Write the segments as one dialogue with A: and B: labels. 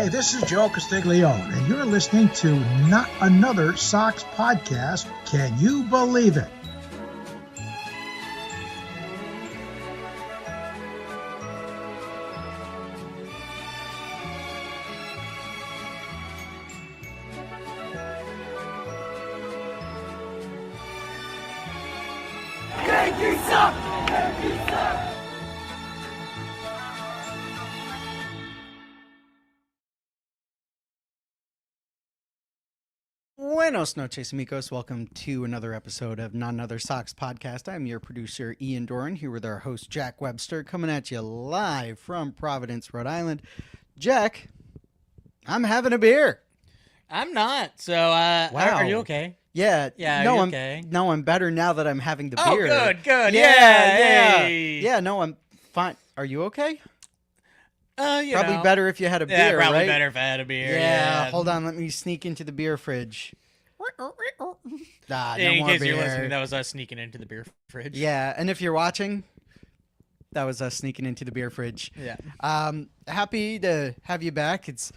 A: Hey, this is Joe Castiglione, and you're listening to Not Another Sox Podcast. Can you believe it?
B: Yankees suck! Yankees suck!
C: Buenos noches, amigos. Welcome to another episode of Not Another Sox Podcast. I'm your producer, Ian Doran, here with our host, Jack Webster, coming at you live from Providence, Rhode Island. Jack, I'm having a beer.
D: I'm not. So, are you okay?
C: Yeah.
D: Yeah,
C: No,
D: are you
C: I'm
D: okay?
C: No, I'm better now that I'm having the
D: Oh,
C: beer.
D: good.
C: Yeah.
D: Hey.
C: Yeah, no, I'm fine. Are you okay?
D: You
C: Probably
D: know.
C: better if you had a beer,
D: Yeah, probably
C: right?
D: better if I had a beer.
C: Yeah,
D: Yeah.
C: hold on. Let me sneak into the beer fridge. No
D: In
C: more
D: case
C: beer.
D: you're listening, that was us sneaking into the beer fridge.
C: Yeah, and if you're watching, that was us sneaking into the beer fridge.
D: Yeah.
C: Happy to have you back. It's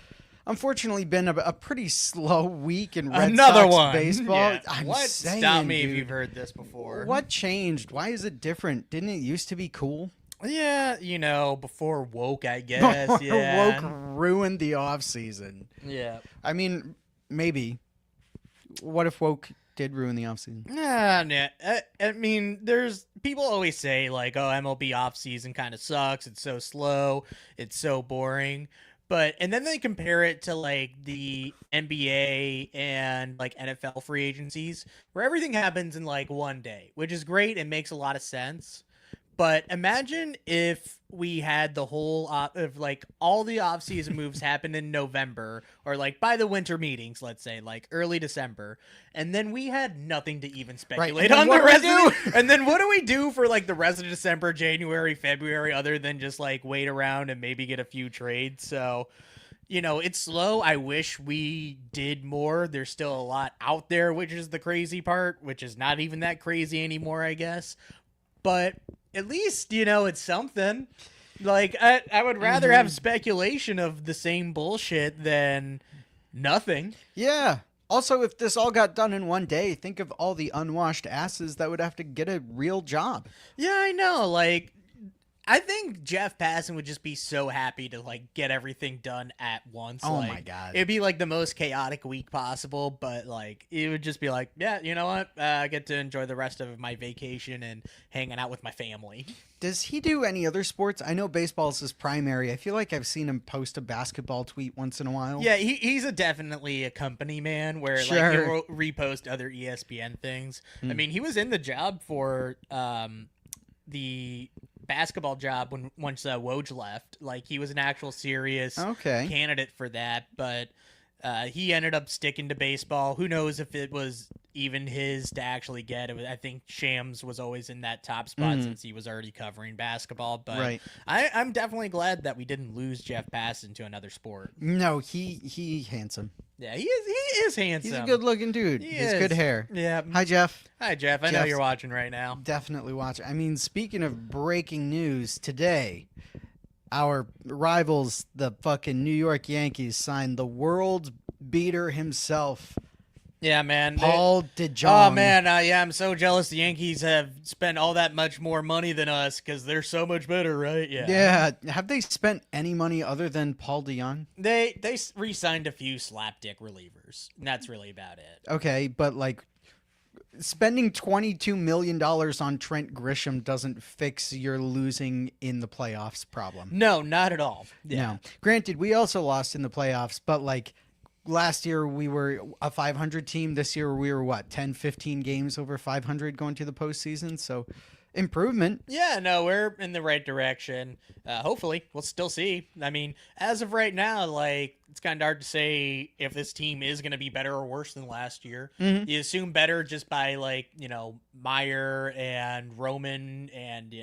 C: unfortunately been a pretty slow week in Red
D: Another
C: Sox
D: one.
C: baseball.
D: Yeah.
C: I'm
D: What?
C: saying,
D: Stop me
C: dude,
D: if you've heard this before.
C: What changed? Why is it different? Didn't it used to be cool?
D: Yeah, before woke, I guess.
C: Before
D: Yeah.
C: Woke ruined the offseason.
D: Yeah.
C: I mean, maybe. What if Woke did ruin the offseason?
D: Nah. I mean, there's people always say like, "Oh, MLB offseason kind of sucks. It's so slow. It's so boring." And then they compare it to like the NBA and like NFL free agencies, where everything happens in like one day, which is great and makes a lot of sense. But imagine if we had the whole of like all the offseason moves happen in November or like by the winter meetings, let's say like early December, and then we had nothing to even speculate
C: and
D: on
C: then
D: the
C: what
D: rest
C: do we
D: of it. And then what do we do for like the rest of December, January, February, other than just like wait around and maybe get a few trades? So, it's slow. I wish we did more. There's still a lot out there, which is the crazy part, which is not even that crazy anymore, I guess. But at least, it's something. Like, I would rather have speculation of the same bullshit than nothing.
C: Yeah. Also, if this all got done in one day, think of all the unwashed asses that would have to get a real job.
D: Yeah, I know. Like, I think Jeff Passan would just be so happy to, like, get everything done at once.
C: Oh,
D: like,
C: my God.
D: It'd be, like, the most chaotic week possible, but, like, it would just be like, yeah, you know what? I get to enjoy the rest of my vacation and hanging out with my family.
C: Does he do any other sports? I know baseball is his primary. I feel like I've seen him post a basketball tweet once in a while.
D: Yeah, he's definitely a company man where like
C: Sure.
D: he'll repost other ESPN things. I mean, he was in the job for the basketball job once Woj left. Like he was an actual serious candidate for that, but he ended up sticking to baseball. Who knows if it was even his to actually get it? I think Shams was always in that top spot since he was already covering basketball. But
C: Right.
D: I'm definitely glad that we didn't lose Jeff Passan to another sport.
C: No, he handsome.
D: Yeah, he is handsome.
C: He's a good-looking dude.
D: He
C: He's
D: is.
C: good hair.
D: Yeah.
C: Hi, Jeff.
D: Hi, Jeff. I know
C: Jeff's-
D: you're watching right now.
C: Definitely watch. I mean, speaking of breaking news, today, our rivals, the fucking New York Yankees, signed the world beater himself,
D: Yeah, man.
C: Paul DeJong.
D: Oh, man. Yeah, I'm so jealous the Yankees have spent all that much more money than us because they're so much better, right? Yeah.
C: Yeah. Have they spent any money other than Paul DeJong?
D: They re-signed a few slapdick relievers. And that's really about it.
C: Okay, but like spending $22 million on Trent Grisham doesn't fix your losing in the playoffs problem.
D: No, not at all. Yeah.
C: No. Granted, we also lost in the playoffs, but like last year we were a 500 team. This year we were 10, 15 games over 500 going to the postseason. So improvement.
D: Yeah, no, we're in the right direction. Hopefully, we'll still see. I mean, as of right now, like, it's kind of hard to say if this team is going to be better or worse than last year.
C: Mhm.
D: You assume better just by, like, Meyer and Roman and,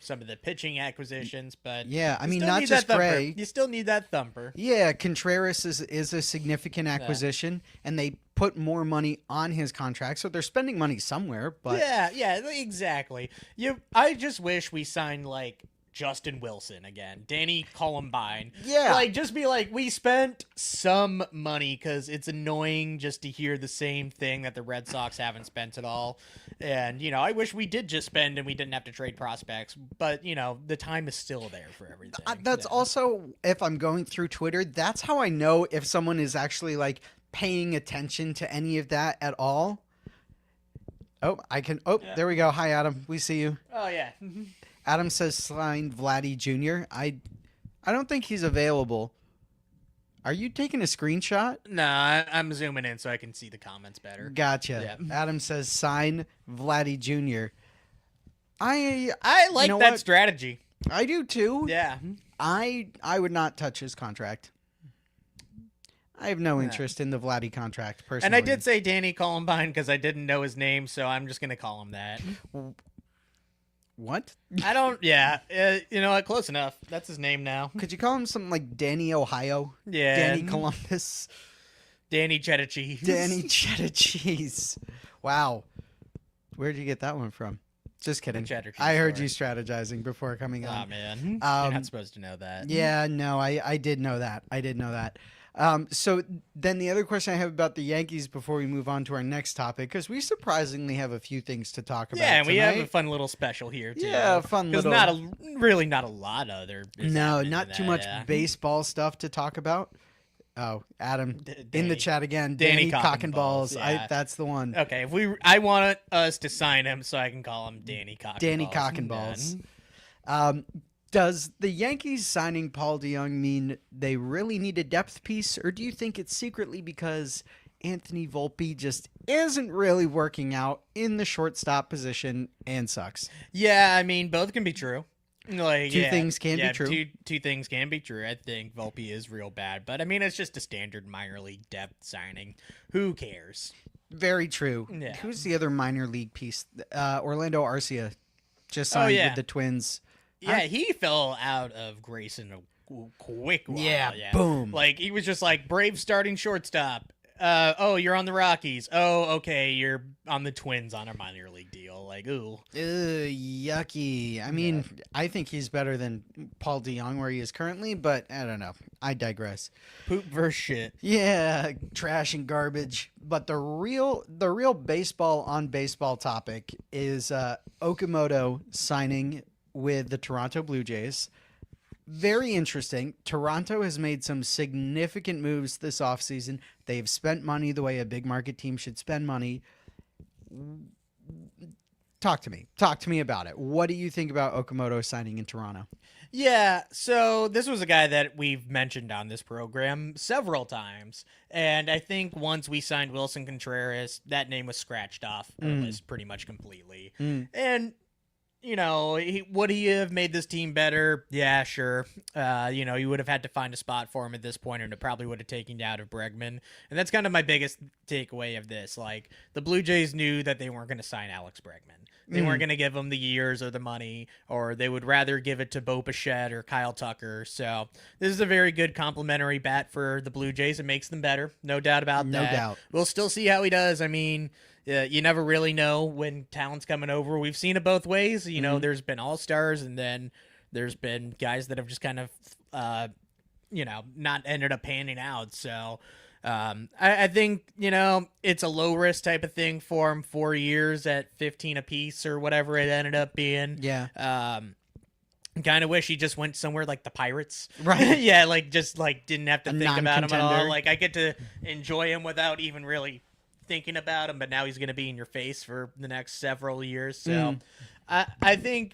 D: some of the pitching acquisitions. But
C: Yeah, I
D: you
C: mean,
D: still
C: not
D: need
C: just
D: that thumper.
C: Gray.
D: You still need that thumper.
C: Yeah, Contreras is a significant acquisition, and they put more money on his contract, so they're spending money somewhere. But
D: Yeah, exactly. I just wish we signed, like, Justin Wilson again. Danny Columbine.
C: Yeah.
D: Like, just be like, we spent some money because it's annoying just to hear the same thing that the Red Sox haven't spent at all. And, I wish we did just spend and we didn't have to trade prospects. But, the time is still there for everything.
C: That's also, if I'm going through Twitter, that's how I know if someone is actually, like, paying attention to any of that at all. There we go. Hi, Adam. We see you.
D: Oh, yeah.
C: Adam says sign Vladdy Jr. I don't think he's available. Are you taking a screenshot?
D: Nah, I'm zooming in so I can see the comments better.
C: Gotcha.
D: Yeah.
C: Adam says sign Vladdy Jr. I
D: like that strategy.
C: I do too.
D: Yeah.
C: I would not touch his contract. I have no interest in the Vladdy contract, personally.
D: And I did say Danny Columbine because I didn't know his name, so I'm just going to call him that.
C: What?
D: I don't, yeah. You know what? Close enough. That's his name now.
C: Could you call him something like Danny Ohio?
D: Yeah.
C: Danny Columbus?
D: Danny Cheddar Cheese.
C: Danny Cheddar Cheese. Wow. Where'd you get that one from? Just kidding.
D: Cheddar cheese
C: I heard
D: story.
C: you strategizing before coming on.
D: Oh, man. You're not supposed to know that.
C: Yeah, no, I did know that. I did know that. So then the other question I have about the Yankees before we move on to our next topic, because we surprisingly have a few things to talk about.
D: Yeah, and we have
C: tonight.
D: a fun little special here, too.
C: Yeah, fun little.
D: Because not a lot of other.
C: No, not too much baseball stuff to talk about. Oh, Adam in the chat again. Danny Cock and Balls.
D: Yeah.
C: That's the one.
D: Okay, I want us to sign him so I can call him Danny Cock.
C: Danny Cock and Balls. Does the Yankees signing Paul DeJong mean they really need a depth piece, or do you think it's secretly because Anthony Volpe just isn't really working out in the shortstop position and sucks?
D: Yeah, I mean, both can be true. Like,
C: Two things can be true.
D: Two things can be true. I think Volpe is real bad, but I mean, it's just a standard minor league depth signing. Who cares?
C: Very true.
D: Yeah.
C: Who's the other minor league piece? Orlando Arcia just signed with the Twins.
D: Yeah, he fell out of grace in a quick while.
C: Yeah, boom.
D: Like, he was just like, Brave starting shortstop. Oh, you're on the Rockies. Oh, okay, you're on the Twins on a minor league deal. Like, ooh.
C: Yucky. I mean, I think he's better than Paul DeJong where he is currently, but I don't know. I digress.
D: Poop versus shit.
C: Yeah, trash and garbage. But the real baseball on baseball topic is Okamoto signing with the Toronto Blue Jays. Very interesting. Toronto has made some significant moves this offseason. They've spent money the way a big market team should spend money. Talk to me. Talk to me about it. What do you think about Okamoto signing in Toronto?
D: Yeah, so this was a guy that we've mentioned on this program several times. And I think once we signed Wilson Contreras, that name was scratched off our list pretty much completely. And would he have made this team better? Yeah, sure. You would have had to find a spot for him at this point, and it probably would have taken you out of Bregman. And that's kind of my biggest takeaway of this. Like, the Blue Jays knew that they weren't going to sign Alex Bregman. They weren't going to give him the years or the money, or they would rather give it to Bo Bichette or Kyle Tucker. So this is a very good complimentary bat for the Blue Jays. It makes them better. No doubt about that.
C: No doubt.
D: We'll still see how he does. I mean, you never really know when talent's coming over. We've seen it both ways. There's been all-stars, and then there's been guys that have just kind of, not ended up panning out. So I think, it's a low-risk type of thing for him. 4 years at 15 apiece or whatever it ended up being.
C: Yeah.
D: Kind of wish he just went somewhere like the Pirates.
C: Right.
D: Yeah, didn't have to think about him at all.
C: non-contender.
D: Like, I get to enjoy him without even really thinking about him, but now he's going to be in your face for the next several years. So I think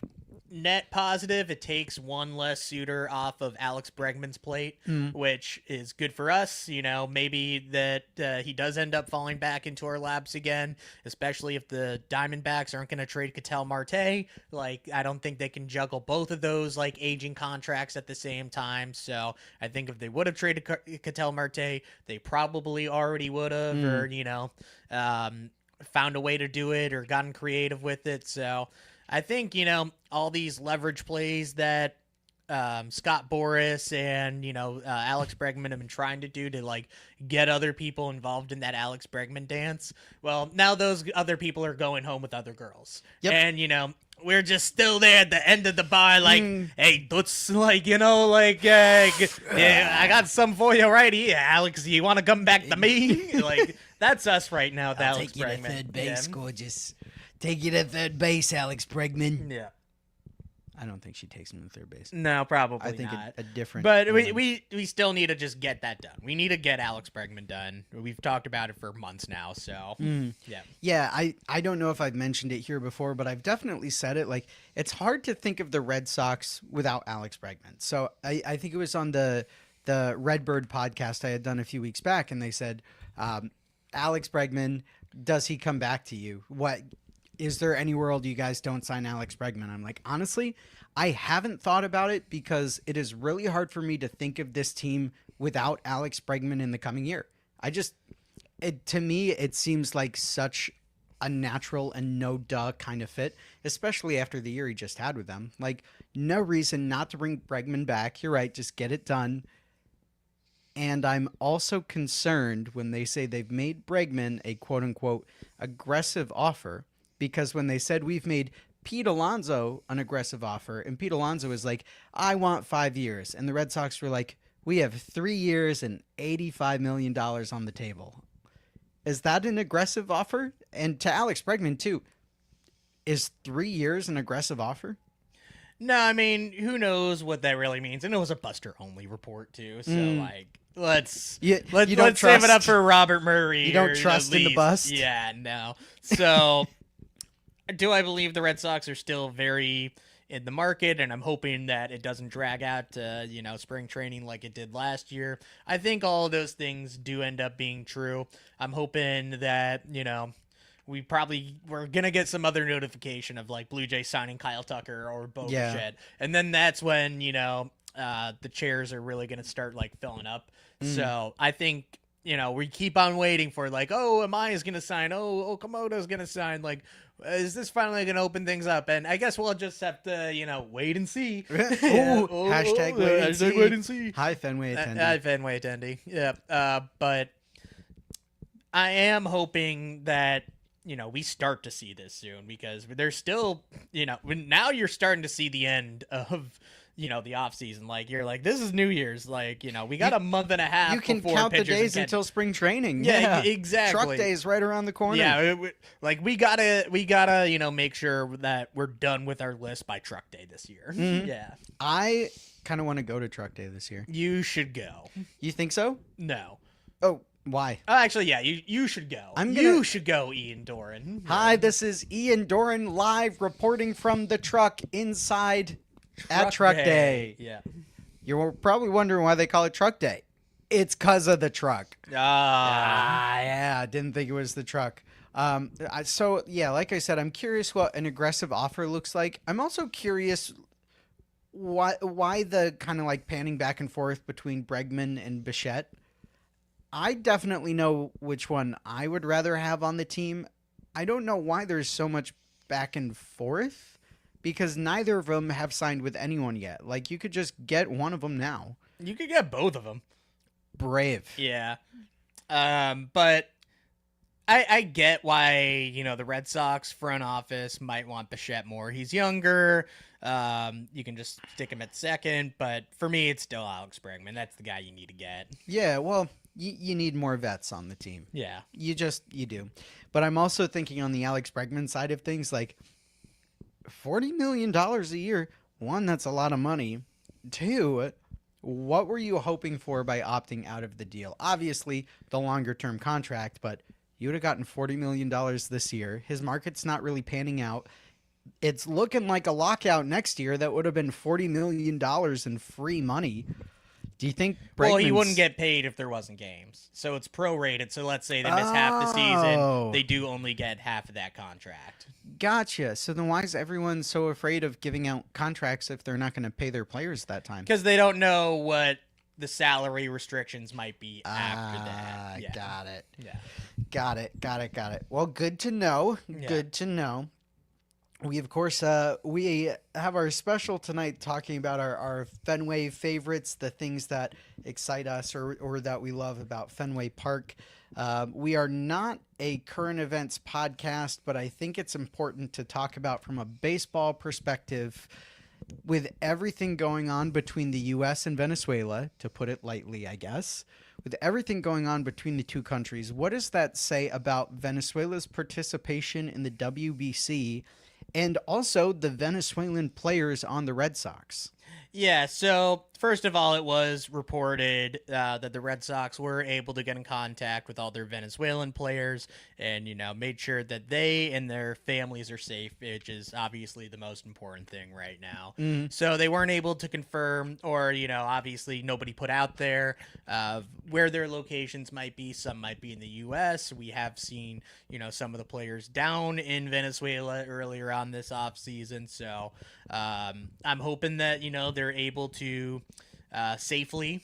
D: net positive, it takes one less suitor off of Alex Bregman's plate, which is good for us. Maybe that he does end up falling back into our laps again, especially if the Diamondbacks aren't going to trade Ketel Marte. Like, I don't think they can juggle both of those like aging contracts at the same time. So I think if they would have traded Ketel Marte, they probably already would have, or found a way to do it or gotten creative with it. So I think, all these leverage plays that Scott Boras and Alex Bregman have been trying to do to like get other people involved in that Alex Bregman dance. Well, now those other people are going home with other girls, and we're just still there at the end of the bar, like, hey, let's yeah, I got some for you right here, Alex. You want to come back to me? Like, that's us right now with Alex Bregman.
C: Take you to third base, gorgeous. Take you to third base, Alex Bregman.
D: Yeah.
C: I don't think she takes him to third base.
D: No, probably
C: I think
D: not.
C: a different.
D: But we still need to just get that done. We need to get Alex Bregman done. We've talked about it for months now, so yeah.
C: Yeah, I don't know if I've mentioned it here before, but I've definitely said it. Like, it's hard to think of the Red Sox without Alex Bregman. So I think it was on the Redbird podcast I had done a few weeks back, and they said, Alex Bregman, does he come back to you? What is there any world you guys don't sign Alex Bregman? I'm like, honestly, I haven't thought about it because it is really hard for me to think of this team without Alex Bregman in the coming year. To me, it seems like such a natural and no duh kind of fit, especially after the year he just had with them. Like, no reason not to bring Bregman back. You're right. Just get it done. And I'm also concerned when they say they've made Bregman a quote unquote aggressive offer, because when they said we've made Pete Alonso an aggressive offer, and Pete Alonso is like, I want 5 years. And the Red Sox were like, we have 3 years and $85 million on the table. Is that an aggressive offer? And to Alex Bregman, too, is 3 years an aggressive offer?
D: No, I mean, who knows what that really means? And it was a Buster-only report, too. So, let's save it up for Robert Murray.
C: You don't trust in the bust?
D: Yeah, no. So... Do I believe the Red Sox are still very in the market, and I'm hoping that it doesn't drag out to, spring training like it did last year. I think all of those things do end up being true. I'm hoping that, we're going to get some other notification of, like, Blue Jays signing Kyle Tucker or Bo Bichette. And then that's when, the chairs are really going to start, like, filling up. So I think... we keep on waiting for, like, Amaya's going to sign. Okamoto's going to sign. Like, is this finally going to open things up? And I guess we'll just have to, wait and see.
C: Hashtag
D: wait and see.
C: Hi, Fenway attendee.
D: Hi, Fenway attendee. Yeah. But I am hoping that, we start to see this soon, because there's still, now you're starting to see the end of... the off season. Like, you're like, this is New Year's. Like, we got a month and a half.
C: You can count the days until spring training.
D: Yeah, exactly.
C: Truck day is right around the corner.
D: Yeah, we gotta make sure that we're done with our list by truck day this year. Yeah,
C: I kind of want to go to truck day this year.
D: You should go.
C: You think so?
D: No.
C: Oh, why?
D: Actually, yeah, you should go. You should go, Ian Doran.
C: Hi, this is Ian Doran live reporting from the truck inside. At Truck Day.
D: Yeah.
C: You're probably wondering why they call it Truck Day. It's because of the truck. Yeah. Didn't think it was the truck. So, yeah, like I said, I'm curious what an aggressive offer looks like. I'm also curious why the kind of like panning back and forth between Bregman and Bichette. I definitely know which one I would rather have on the team. I don't know why there's so much back and forth. Because neither of them have signed with anyone yet. Like, you could just get one of them now.
D: You could get both of them.
C: Brave.
D: Yeah. But I get why, the Red Sox front office might want Bichette more. He's younger. You can just stick him at second. But for me, it's still Alex Bregman. That's the guy you need to get.
C: Yeah, well, you need more vets on the team.
D: Yeah.
C: You do. But I'm also thinking on the Alex Bregman side of things, like, $40 million a year. One, that's a lot of money. Two, what were you hoping for by opting out of the deal? Obviously, the longer-term contract, but you would have gotten $40 million this year. His market's not really panning out. It's looking like a lockout next year that would have been $40 million in free money. Do you think
D: Well, he wouldn't get paid if there wasn't games. So it's prorated. So let's say they miss half the season. They do only get half of that contract.
C: Gotcha. So then why is everyone so afraid of giving out contracts if they're not going to pay their players that time?
D: Because they don't know what the salary restrictions might be after that. Yeah.
C: Got it.
D: Yeah.
C: Got it. Well, good to know.
D: Yeah.
C: Good to know. We, of course, we have our special tonight talking about our Fenway favorites, the things that excite us or that we love about Fenway Park. We are not a current events podcast, but I think it's important to talk about from a baseball perspective with everything going on between the U.S. and Venezuela, to put it lightly, I guess. With everything going on between the two countries, what does that say about Venezuela's participation in the WBC and also the Venezuelan players on the Red Sox?
D: Yeah, so first of all, it was reported that the Red Sox were able to get in contact with all their Venezuelan players and, made sure that they and their families are safe, which is obviously the most important thing right now.
C: Mm-hmm.
D: So they weren't able to confirm, or, obviously nobody put out there where their locations might be. Some might be in the U.S. We have seen, some of the players down in Venezuela earlier on this offseason. So I'm hoping that, they're able to safely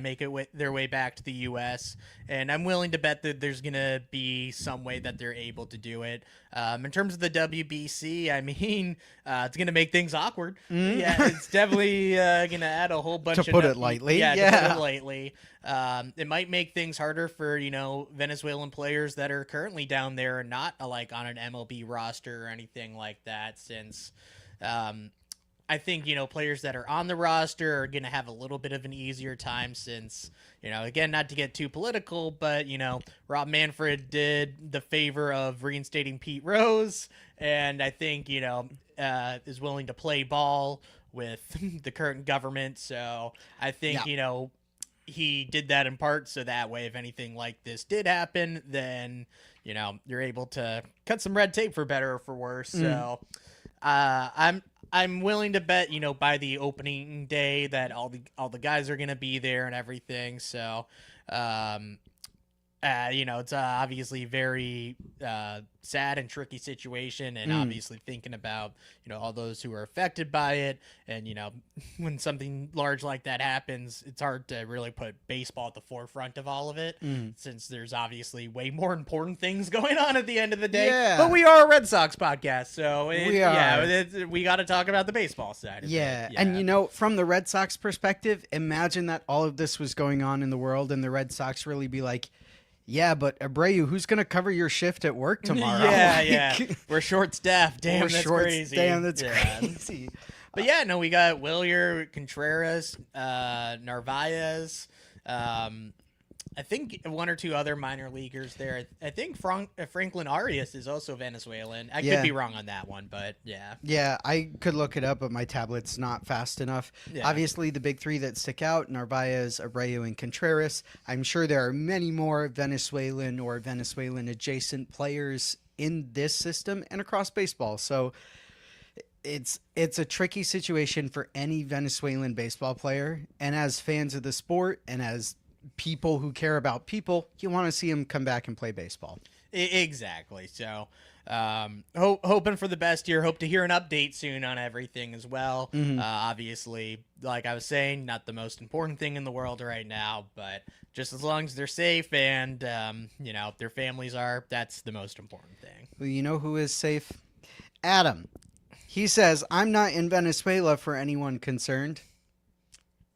D: make their way back to the U.S. And I'm willing to bet that there's going to be some way that they're able to do it. In terms of the WBC, I mean, it's going to make things awkward.
C: Mm-hmm.
D: Yeah, it's definitely going to add a whole bunch
C: To
D: of...
C: put it lightly.
D: Yeah,
C: Yeah.
D: to put it lightly. It might make things harder for, Venezuelan players that are currently down there and not like on an MLB roster or anything like that, since... I think, players that are on the roster are going to have a little bit of an easier time since, again, not to get too political, but, Rob Manfred did the favor of reinstating Pete Rose, and I think, is willing to play ball with the current government. So I think, he did that in part so that way if anything like this did happen, then, you're able to cut some red tape for better or for worse. So I'm willing to bet, by the opening day that all the guys are going to be there and everything. So, it's obviously very sad and tricky situation, and obviously thinking about, all those who are affected by it. And, when something large like that happens, it's hard to really put baseball at the forefront of all of it, since there's obviously way more important things going on at the end of the day.
C: Yeah.
D: But we are a Red Sox podcast, so we got to talk about the baseball side of it.
C: Yeah. And, from the Red Sox perspective, imagine that all of this was going on in the world and the Red Sox really be like, yeah, but Abreu, who's going to cover your shift at work tomorrow?
D: Yeah. We're short-staffed. Damn, that's crazy.
C: Damn, that's crazy.
D: But we got Wilyer, Contreras, Narvaez, I think one or two other minor leaguers there. I think Franklin Arias is also Venezuelan. I could be wrong on that one, but yeah.
C: Yeah, I could look it up, but my tablet's not fast enough. Yeah. Obviously, the big three that stick out, Narvaez, Abreu, and Contreras. I'm sure there are many more Venezuelan or Venezuelan-adjacent players in this system and across baseball. So it's a tricky situation for any Venezuelan baseball player. And as fans of the sport and as people who care about people, you want to see them come back and play baseball.
D: Exactly. So hoping for the best here. Hope to hear an update soon on everything as well. Obviously, like I was saying, not the most important thing in the world right now, but just as long as they're safe and their families are, that's the most important thing.
C: Well, you know who is safe? Adam. He says, I'm not in Venezuela for anyone concerned.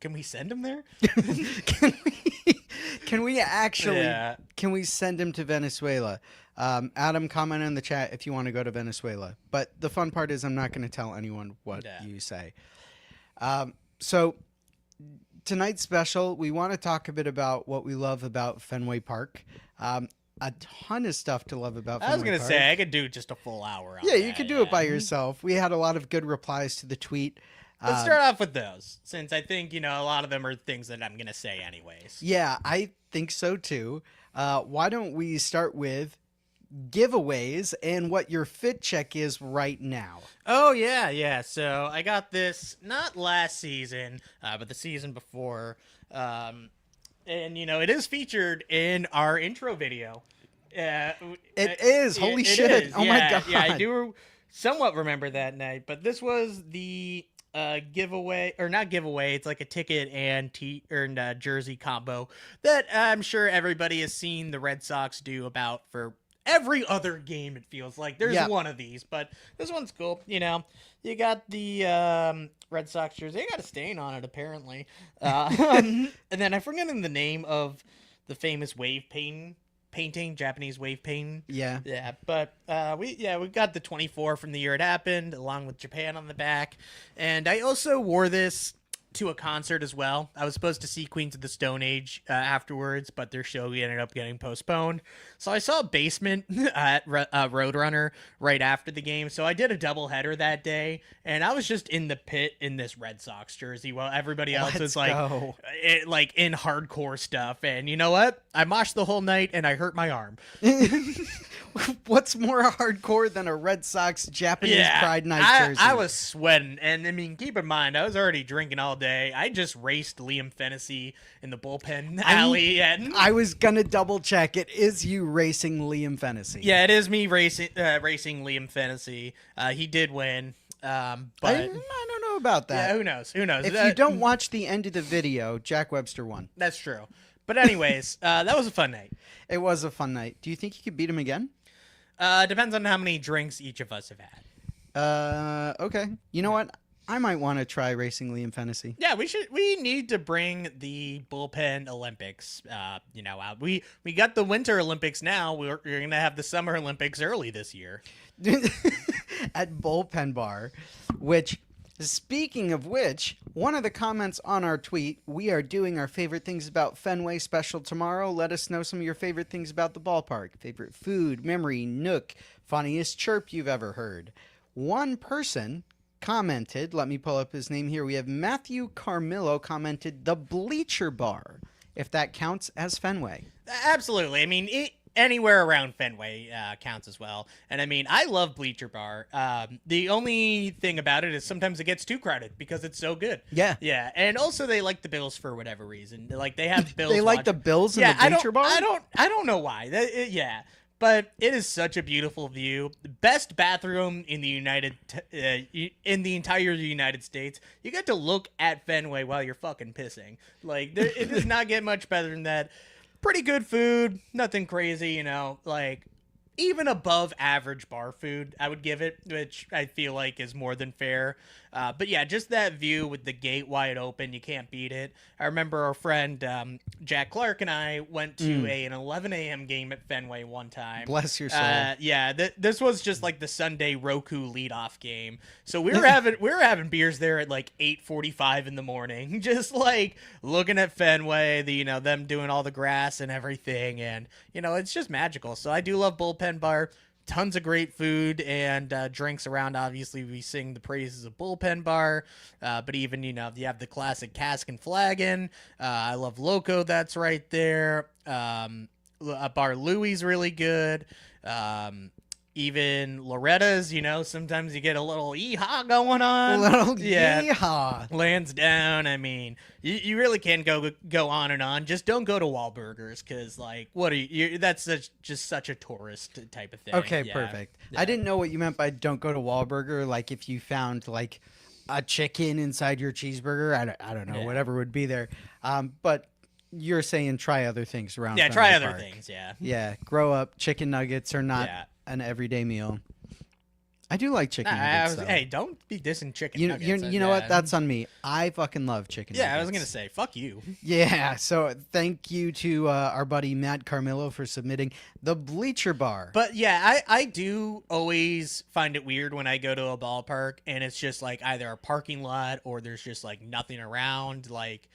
D: Can we send him there?
C: Can we actually? Yeah. Can we send him to Venezuela? Adam, comment in the chat if you want to go to Venezuela. But the fun part is I'm not going to tell anyone what you say. So tonight's special, we want to talk a bit about what we love about Fenway Park. A ton of stuff to love about Fenway Park.
D: I was going to say, I could do just a full hour on
C: you could do it by yourself. We had a lot of good replies to the tweet.
D: Let's start off with those, since I think, a lot of them are things that I'm going to say anyways.
C: Yeah, I think so too. Why don't we start with giveaways and what your fit check is right now?
D: Oh, yeah. So I got this, not last season, but the season before. And, it is featured in our intro video.
C: It is. Holy shit.
D: Is.
C: Oh, my God.
D: Yeah, I do somewhat remember that night, but this was the giveaway, or not giveaway, it's like a ticket and jersey combo that I'm sure everybody has seen the Red Sox do about for every other game. It feels like there's
C: Yeah.
D: one of these, but this one's cool. You know, you got the Red Sox jersey. They got a stain on it apparently, and then I'm forgetting the name of the famous wave painting, Japanese wave painting.
C: Yeah.
D: But we got the 24 from the year it happened, along with Japan on the back, and I also wore this to a concert as well. I was supposed to see Queens of the Stone Age afterwards, but their show ended up getting postponed. So I saw Basement at Roadrunner right after the game. So I did a doubleheader that day, and I was just in the pit in this Red Sox jersey while everybody else was like in hardcore stuff. And you know what? I moshed the whole night, and I hurt my arm.
C: What's more hardcore than a Red Sox Japanese Pride Night jersey?
D: I was sweating, and I mean, keep in mind, I was already drinking all day. I just raced Liam Fennessy in the bullpen alley, and
C: I was gonna double check. It is you racing Liam Fennessy.
D: Yeah, it is me racing Liam Fennessy. He did win, but
C: I don't know about that.
D: Yeah, who knows? Who knows?
C: If you don't watch the end of the video, Jack Webster won.
D: That's true. But anyways, that was a fun night.
C: It was a fun night. Do you think you could beat him again?
D: Depends on how many drinks each of us have had.
C: Okay. You know what? I might want to try racing Liam Fennessy.
D: Yeah, we need to bring the bullpen Olympics, out. We got the Winter Olympics now. We're going to have the Summer Olympics early this year.
C: At Bullpen Bar, which, speaking of which, one of the comments on our tweet, we are doing our favorite things about Fenway special tomorrow. Let us know some of your favorite things about the ballpark. Favorite food, memory, nook, funniest chirp you've ever heard. One person commented, let me pull up his name here. We have Matthew Carmillo commented, the Bleacher Bar, if that counts as Fenway.
D: Absolutely. I mean, anywhere around Fenway counts as well. And I mean, I love Bleacher Bar. The only thing about it is sometimes it gets too crowded because it's so good.
C: Yeah.
D: Yeah. And also they like the Bills for whatever reason. Like they have Bills.
C: They like the Bills in the Bleacher Bar?
D: I don't know why. Yeah. But it is such a beautiful view. The best bathroom in the entire United States. You get to look at Fenway while you're fucking pissing. Like it does not get much better than that. Pretty good food, nothing crazy, like even above average bar food, I would give it, which I feel like is more than fair. But yeah, just that view with the gate wide open, you can't beat it. I remember our friend Jack Clark and I went to an 11 a.m. game at Fenway one time.
C: Bless your soul.
D: Yeah, this was just like the Sunday Roku leadoff game. So we were having beers there at like 8:45 in the morning, just like looking at Fenway, them doing all the grass and everything, and it's just magical. So I do love Bullpen Bar. Tons of great food and drinks around. Obviously, we sing the praises of Bullpen Bar, but even, you have the classic Cask and Flagon. I love Loco, that's right there. Bar Louie's really good. Even Loretta's, sometimes you get a little yeehaw going on.
C: A little yeehaw.
D: Lands down. I mean, you really can go on and on. Just don't go to Wahlburgers because, like, what are you? That's just such a tourist type of thing.
C: Okay,
D: yeah.
C: perfect.
D: Yeah.
C: I didn't know what you meant by don't go to Wahlburger. Like if you found like a chicken inside your cheeseburger, I don't know, whatever would be there. But you're saying try other things around.
D: Yeah,
C: Fenway
D: try other
C: Park.
D: things. Yeah.
C: Yeah, grow up. Chicken nuggets are not an everyday meal. I do like chicken nuggets. Though.
D: Hey, don't be dissing chicken nuggets.
C: You know what? That's on me. I fucking love chicken nuggets.
D: Yeah, I was gonna say, fuck you.
C: Yeah. So thank you to our buddy Matt Carmillo for submitting the Bleacher Bar.
D: But yeah, I do always find it weird when I go to a ballpark and it's just like either a parking lot or there's just like nothing around. Like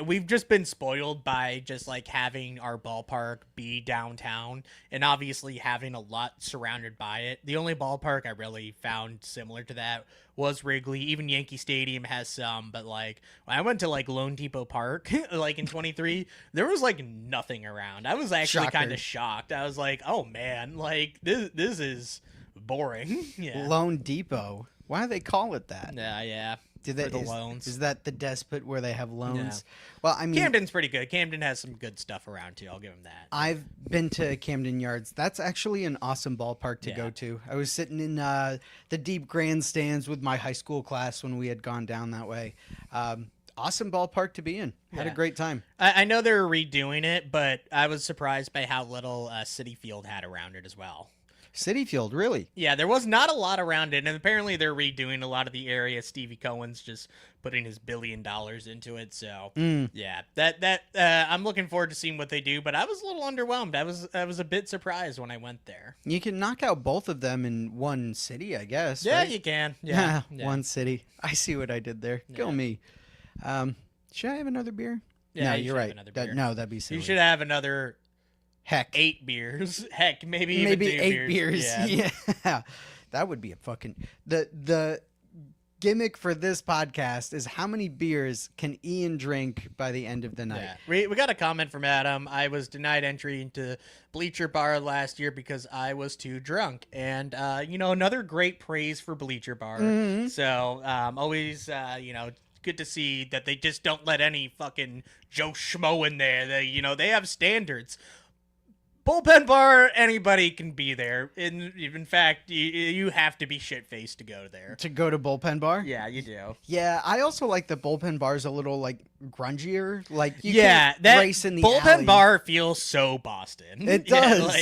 D: we've just been spoiled by just like having our ballpark be downtown and obviously having a lot surrounded by it. The only ballpark I really found similar to that was Wrigley. Even Yankee Stadium has some, but like when I went to like Lone Depot Park like in 23, there was like nothing around. I was actually kind of shocked. I was like, oh man, like this is boring. Yeah.
C: Lone Depot. Why do they call it that?
D: Yeah.
C: For the
D: loans.
C: Is that the Despot where they have loans?
D: Yeah.
C: Well, I mean,
D: Camden's pretty good. Camden has some good stuff around too. I'll give him that.
C: I've been to Camden Yards. That's actually an awesome ballpark to go to. I was sitting in the deep grandstands with my high school class when we had gone down that way. awesome ballpark to be in. Had a great time.
D: I know they're redoing it, but I was surprised by how little City Field had around it as well.
C: City Field, really?
D: Yeah, there was not a lot around it, and apparently they're redoing a lot of the area. Stevie Cohen's just putting his $1 billion into it, so yeah, that I'm looking forward to seeing what they do. But I was a little underwhelmed. I was a bit surprised when I went there.
C: You can knock out both of them in one city, I guess.
D: Yeah,
C: right?
D: you can. Yeah,
C: One city. I see what I did there. Go me. Should I have another beer?
D: Yeah,
C: no,
D: you
C: you're
D: should have
C: right.
D: another beer.
C: No, that'd be silly.
D: You should have another.
C: Heck,
D: 8 beers. Heck, maybe even 2
C: 8 beers. Yeah. That would be a fucking the gimmick for this podcast is how many beers can Ian drink by the end of the night.
D: Yeah. We got a comment from Adam. I was denied entry into Bleacher Bar last year because I was too drunk. And another great praise for Bleacher Bar.
C: Mm-hmm.
D: So always good to see that they just don't let any fucking Joe Schmo in there. They have standards. Bullpen Bar, anybody can be there. In fact, you have to be shit-faced to go there.
C: To go to Bullpen Bar?
D: Yeah, you do.
C: Yeah, I also like the Bullpen Bar's a little, like, grungier. Like, you
D: that
C: can't race in the
D: Bullpen
C: alley.
D: Bar feels so Boston.
C: It does.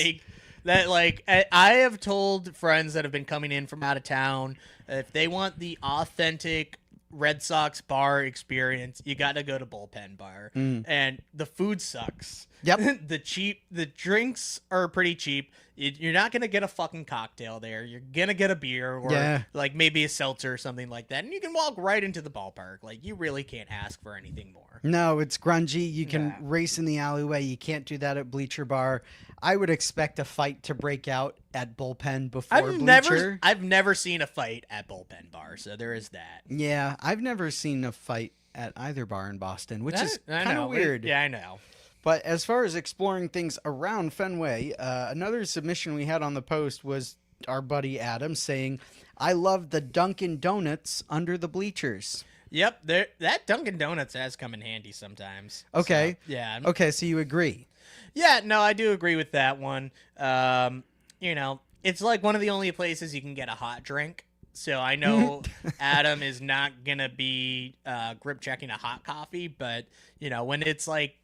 D: I have told friends that have been coming in from out of town, if they want the authentic Red Sox bar experience, you got to go to Bullpen Bar. And the food sucks.
C: Yep.
D: The drinks are pretty cheap. You're not going to get a fucking cocktail there. You're going to get a beer or like maybe a seltzer or something like that. And you can walk right into the ballpark. Like, you really can't ask for anything more.
C: No, it's grungy. You can race in the alleyway. You can't do that at Bleacher Bar. I would expect a fight to break out at Bullpen before Bleacher.
D: I've never seen a fight at Bullpen Bar, so there is that.
C: Yeah, I've never seen a fight at either bar in Boston, which is kind of weird.
D: Yeah, I know.
C: But as far as exploring things around Fenway, another submission we had on the post was our buddy Adam saying, I love the Dunkin' Donuts under the bleachers.
D: Yep, that Dunkin' Donuts has come in handy sometimes.
C: Okay.
D: So, yeah.
C: Okay, so you agree.
D: Yeah, no, I do agree with that one. It's like one of the only places you can get a hot drink. So I know Adam is not going to be grip checking a hot coffee, but, when it's like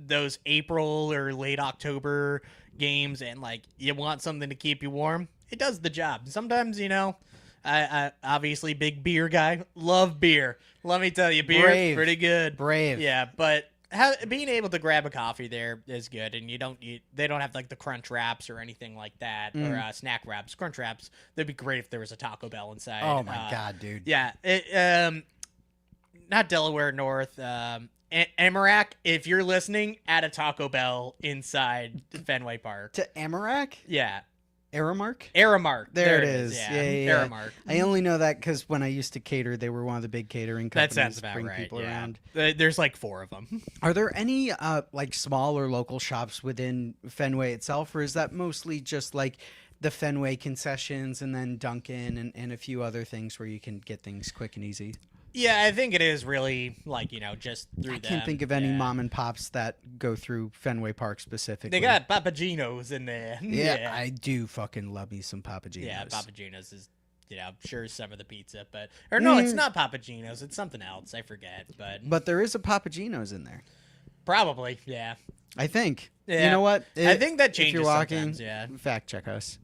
D: those April or late October games and like you want something to keep you warm, it does the job. Sometimes, I obviously big beer guy, love beer. Let me tell you, beer, pretty good.
C: Brave.
D: Yeah, but being able to grab a coffee there is good, and they don't have like the crunch wraps or anything like that, or snack wraps, crunch wraps. That'd be great if there was a Taco Bell inside.
C: Oh my god, dude.
D: Yeah, not Delaware North, Amarak. If you're listening, add a Taco Bell inside Fenway Park.
C: To Amarak?
D: Yeah.
C: Aramark?
D: Aramark.
C: There it is. Yeah.
D: Aramark.
C: I only know that because when I used to cater, they were one of the big catering companies.
D: That sounds about
C: bring
D: right.
C: people around.
D: There's like 4 of them.
C: Are there any like small or local shops within Fenway itself, or is that mostly just like the Fenway concessions and then Dunkin' and a few other things where you can get things quick and easy?
D: Yeah, I think it is really like, just through
C: I can't think of any mom and pops that go through Fenway Park specifically.
D: They got Papagenos in there.
C: Yeah, I do fucking love me some Papagenos.
D: Yeah, Papagenos is, sure some of the pizza, but... Or no, it's not Papagenos. It's something else. I forget,
C: But there is a Papagenos in there.
D: Probably, yeah.
C: I think.
D: Yeah.
C: You know what?
D: I think that changes
C: if you're walking,
D: sometimes, yeah.
C: Fact check us.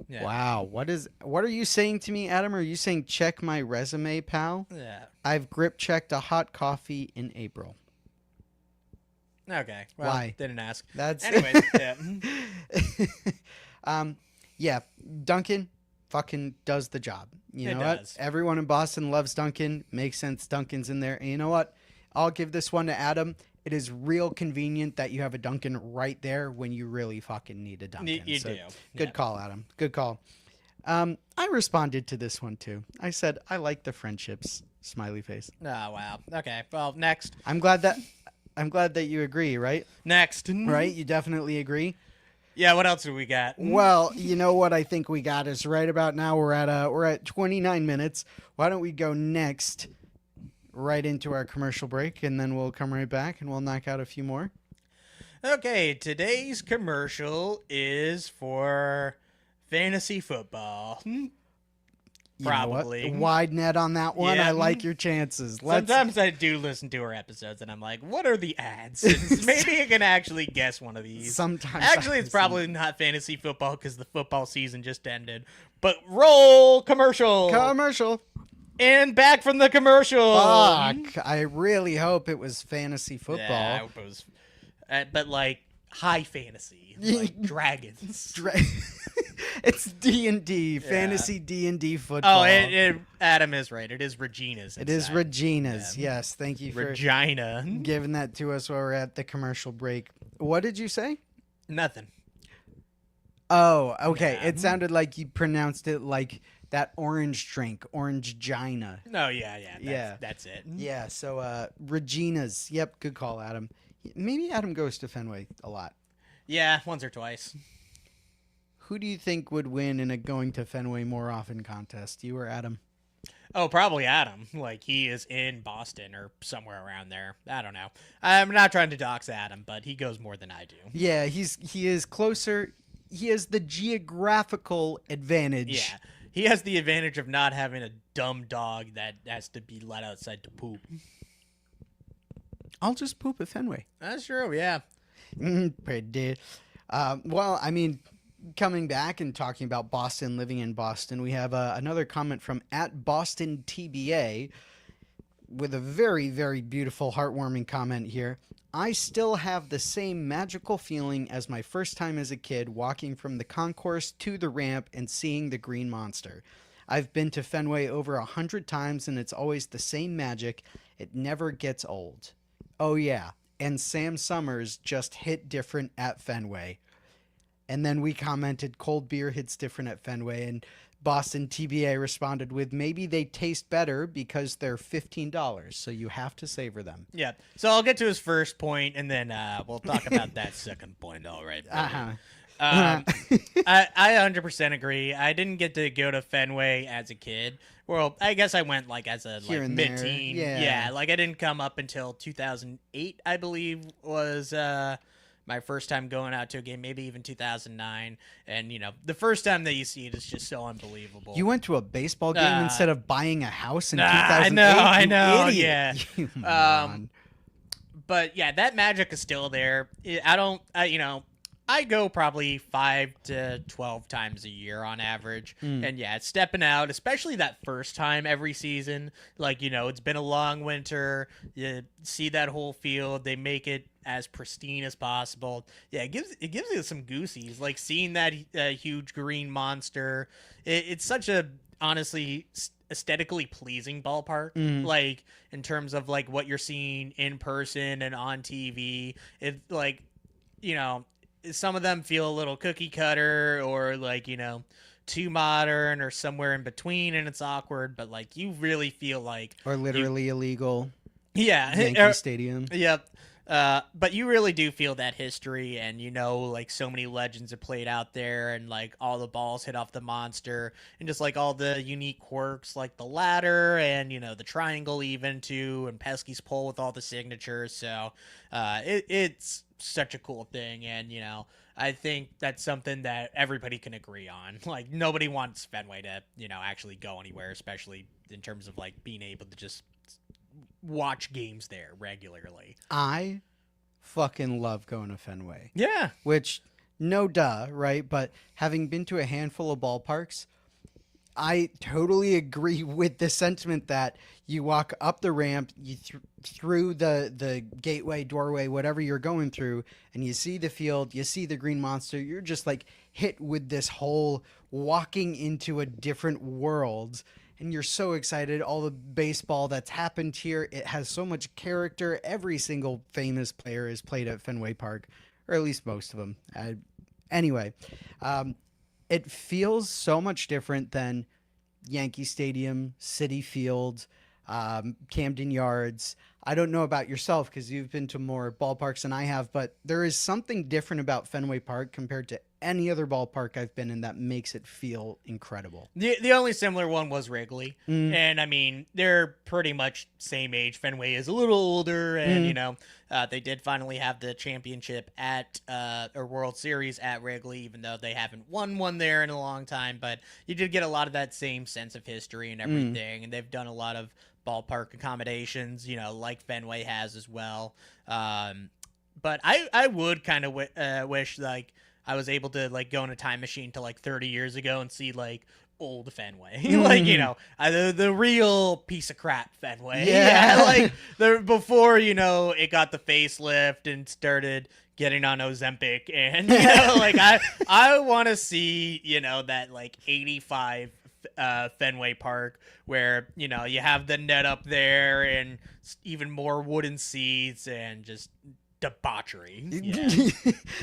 D: Yeah.
C: Wow, what are you saying to me, Adam? Are you saying check my resume, pal?
D: Yeah.
C: I've grip checked a hot coffee in April.
D: Okay. Well,
C: why?
D: Didn't ask.
C: That's
D: anyways. Yeah.
C: Yeah. Dunkin' fucking does the job. You know what? Everyone in Boston loves Dunkin'. Makes sense. Dunkin's in there. And you know what? I'll give this one to Adam. It is real convenient that you have a Dunkin' right there when you really fucking need a Dunkin'.
D: You do.
C: Good call, Adam. Good call. I responded to this one too. I said, I like the friendships. Smiley face.
D: Oh, wow. Okay. Well, next.
C: I'm glad that you agree, right?
D: Next.
C: Right? You definitely agree?
D: Yeah, what else do we got?
C: Well, you know what I think we got is right about now we're at 29 minutes. Why don't we go next right into our commercial break, and then we'll come right back and we'll knock out a few more.
D: Okay, today's commercial is for fantasy football.
C: You know what?
D: Probably.
C: Wide net on that one.
D: Yeah.
C: I like your chances.
D: Sometimes I do listen to her episodes, and I'm like, what are the ads? And maybe I can actually guess one of these.
C: Sometimes
D: Actually,
C: I
D: it's
C: listen.
D: probably not fantasy football because the football season just ended. But roll commercial.
C: Commercial.
D: And back from the commercial.
C: Fuck. I really hope it was fantasy football.
D: Yeah, I hope it was. But like high fantasy, like dragons.
C: It's D&D, fantasy D&D football.
D: Oh, Adam is right. It is Regina's.
C: It is
D: inside.
C: Regina's.
D: Yeah.
C: Yes, thank you for
D: Regina.
C: giving that to us while we're at the commercial break. What did you say?
D: Nothing.
C: Oh, okay.
D: Yeah.
C: It sounded like you pronounced it like that orange drink, Orange Gina.
D: No, yeah. That's it.
C: Yeah, so Regina's. Yep, good call, Adam. Maybe Adam goes to Fenway a lot.
D: Yeah, once or twice.
C: Who do you think would win in a going to Fenway more often contest, you or Adam?
D: Oh, probably Adam. Like, he is in Boston or somewhere around there. I don't know. I'm not trying to dox Adam, but he goes more than I do.
C: Yeah, he is closer. He has the geographical advantage.
D: Yeah. He has the advantage of not having a dumb dog that has to be let outside to poop.
C: I'll just poop at Fenway.
D: That's true, yeah.
C: Pretty. Well, I mean, coming back and talking about Boston, living in Boston, we have another comment from @BostonTBA with a very, very beautiful, heartwarming comment here. I still have the same magical feeling as my first time as a kid walking from the concourse to the ramp and seeing the green monster. I've been to Fenway over 100 times and it's always the same magic. It never gets old. Oh yeah, and Sam Summers just hit different at Fenway. And then we commented cold beer hits different at Fenway, and Boston TBA responded with maybe they taste better because they're $15, so you have to savor them.
D: Yeah. So I'll get to his first point, and then we'll talk about that second point. All right. I 100% agree. I didn't get to go to Fenway as a kid. Well, I guess I went like as a
C: Here
D: like
C: and
D: mid-teen.
C: there. Yeah.
D: Like I didn't come up until 2008, I believe, was my first time going out to a game, maybe even 2009. And, you know, the first time that you see it is just so unbelievable.
C: You went to a baseball game instead of buying a house in
D: I
C: 2008?
D: I know,
C: idiot.
D: yeah.
C: You moron.
D: But yeah, that magic is still there. I go probably 5 to 12 times a year on average. And yeah, it's stepping out, especially that first time every season. Like, you know, it's been a long winter. You see that whole field. They make it as pristine as possible. Yeah, it gives you some goosies. Like seeing that huge green monster. It's such a, honestly, aesthetically pleasing ballpark. Like, in terms of like what you're seeing in person and on TV. It like, you know, some of them feel a little cookie cutter or like, you know, too modern or somewhere in between, and it's awkward, but like you really feel like
C: Or literally illegal.
D: Yeah.
C: Yankee Stadium.
D: Yep. But you really do feel that history, and you know, like so many legends are played out there, and like all the balls hit off the monster, and just like all the unique quirks, like the ladder, and you know, the triangle even too, and Pesky's pole with all the signatures. So, it's such a cool thing, and you know, I think that's something that everybody can agree on. Like nobody wants Fenway to, you know, actually go anywhere, especially in terms of like being able to just watch games there regularly.
C: I fucking love going to Fenway.
D: Yeah.
C: Which, no duh, right? But having been to a handful of ballparks, I totally agree with the sentiment that you walk up the ramp, you through the gateway, doorway, whatever you're going through, and you see the field, you see the green monster, you're just like hit with this whole walking into a different world. And you're so excited. All the baseball that's happened here, it has so much character. Every single famous player is played at Fenway Park, or at least most of them. Anyway, it feels so much different than Yankee Stadium, Citi Field, Camden Yards. I don't know about yourself because you've been to more ballparks than I have, but there is something different about Fenway Park compared to any other ballpark I've been in that makes it feel incredible.
D: The only similar one was Wrigley. And I mean, they're pretty much same age. Fenway is a little older, and you know, they did finally have the championship at or World Series at Wrigley, even though they haven't won one there in a long time. But you did get a lot of that same sense of history and everything, and they've done a lot of ballpark accommodations, you know, like Fenway has as well. But I would kind of wish like I was able to like go in a time machine to like 30 years ago and see like old Fenway, like, you know, the real piece of crap Fenway.
C: Yeah.
D: Like before, you know, it got the facelift and started getting on Ozempic, and you know, like I want to see, you know, that like 85 Fenway Park where, you know, you have the net up there and even more wooden seats and just debauchery. Yeah.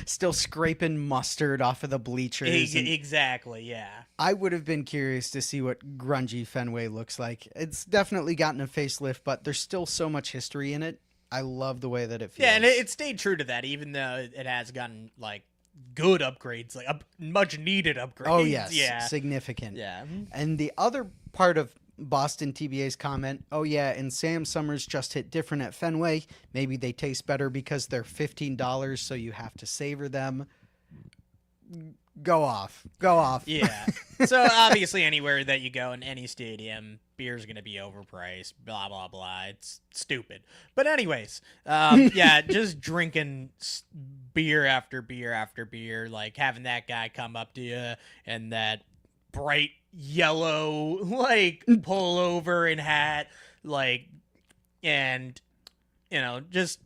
C: Still scraping mustard off of the bleachers.
D: Exactly, yeah.
C: I would have been curious to see what grungy Fenway looks like. It's definitely gotten a facelift, but there's still so much history in it. I love the way that it feels.
D: Yeah, and it stayed true to that, even though it has gotten like good upgrades, like much needed upgrades.
C: Oh yes,
D: yeah,
C: significant.
D: yeah.
C: And the other part of Boston TBA's comment, oh yeah, and Sam Summers just hit different at Fenway. Maybe they taste better because they're $15, so you have to savor them. Go off.
D: Yeah. So obviously anywhere that you go in any stadium, beer's going to be overpriced, blah, blah, blah. It's stupid. But anyways, yeah, just drinking beer after beer after beer, like having that guy come up to you and that bright yellow, like, pullover and hat, like, and, you know, just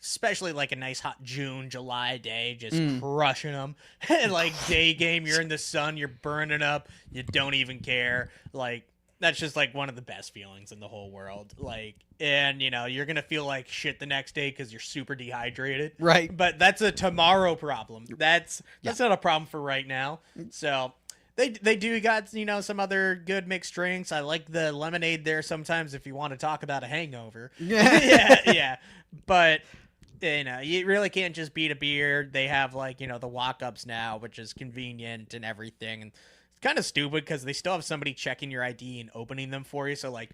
D: especially like a nice hot June, July day, just crushing them. And like day game, you're in the sun, you're burning up, you don't even care. Like, that's just like one of the best feelings in the whole world. Like, and you know, you're going to feel like shit the next day because you're super dehydrated.
C: Right.
D: But that's a tomorrow problem. That's not a problem for right now. So they do got, you know, some other good mixed drinks. I like the lemonade there sometimes if you want to talk about a hangover. Yeah. But you know, you really can't just beat a beer. They have like, you know, the walk-ups now, which is convenient and everything. And it's kind of stupid because they still have somebody checking your ID and opening them for you. So like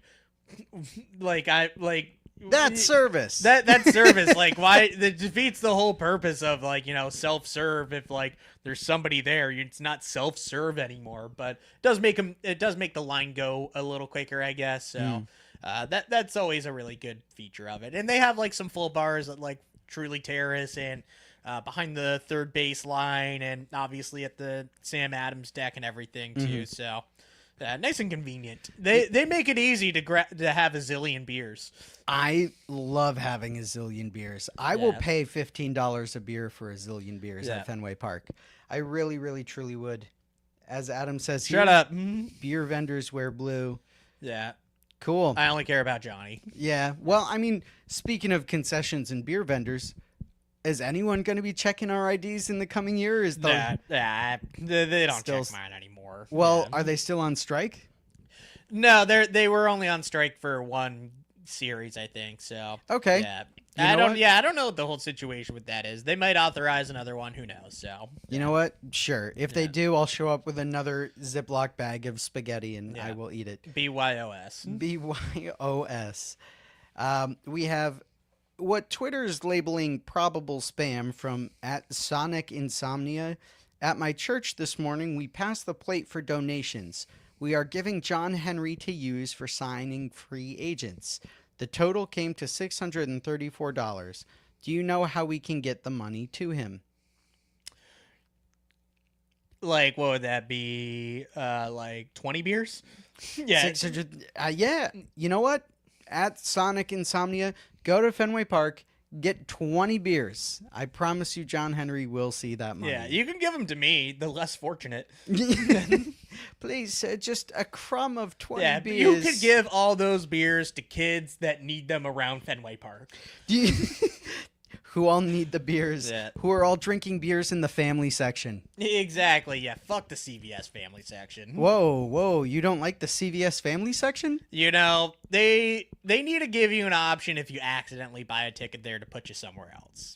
C: That's service.
D: That's service. Like, why that defeats the whole purpose of like, you know, self-serve. If like there's somebody there, it's not self-serve anymore. But it does make the line go a little quicker, I guess. So that's always a really good feature of it. And they have like some full bars at like Truly Terrace and behind the third base line, and obviously at the Sam Adams deck and everything too. So nice and convenient. They make it easy to have a zillion beers.
C: I love having a zillion beers. I will pay $15 a beer for a zillion beers at Fenway Park. I really, really, truly would. As Adam says,
D: shut up.
C: Beer vendors wear blue.
D: Yeah.
C: Cool.
D: I only care about Johnny.
C: Yeah. Well, I mean, speaking of concessions and beer vendors, is anyone going to be checking our IDs in the coming year?
D: They don't check mine anymore.
C: Well, are they still on strike?
D: No, they were only on strike for one series, I think. So
C: okay.
D: Yeah. I don't know what the whole situation with that is. They might authorize another one. Who knows? So
C: you know what? Sure. If they do, I'll show up with another Ziploc bag of spaghetti and I will eat it.
D: BYOS.
C: BYOS. We have what Twitter's labeling probable spam from @SonicInsomnia. At my church this morning, we passed the plate for donations. We are giving John Henry to use for signing free agents. The total came to $634. Do you know how we can get the money to him?
D: Like, what would that be? Like 20 beers? Yeah.
C: 600. Yeah. You know what? @SonicInsomnia, go to Fenway Park, get 20 beers. I promise you, John Henry will see that money.
D: Yeah, you can give them to me, the less fortunate.
C: Please, just a crumb of 20 beers.
D: You could give all those beers to kids that need them around Fenway Park.
C: who all need the beers,
D: Yeah.
C: who are all drinking beers in the family section.
D: Exactly. Yeah. Fuck the CVS family section.
C: Whoa, you don't like the CVS family section?
D: You know, they need to give you an option if you accidentally buy a ticket there to put you somewhere else.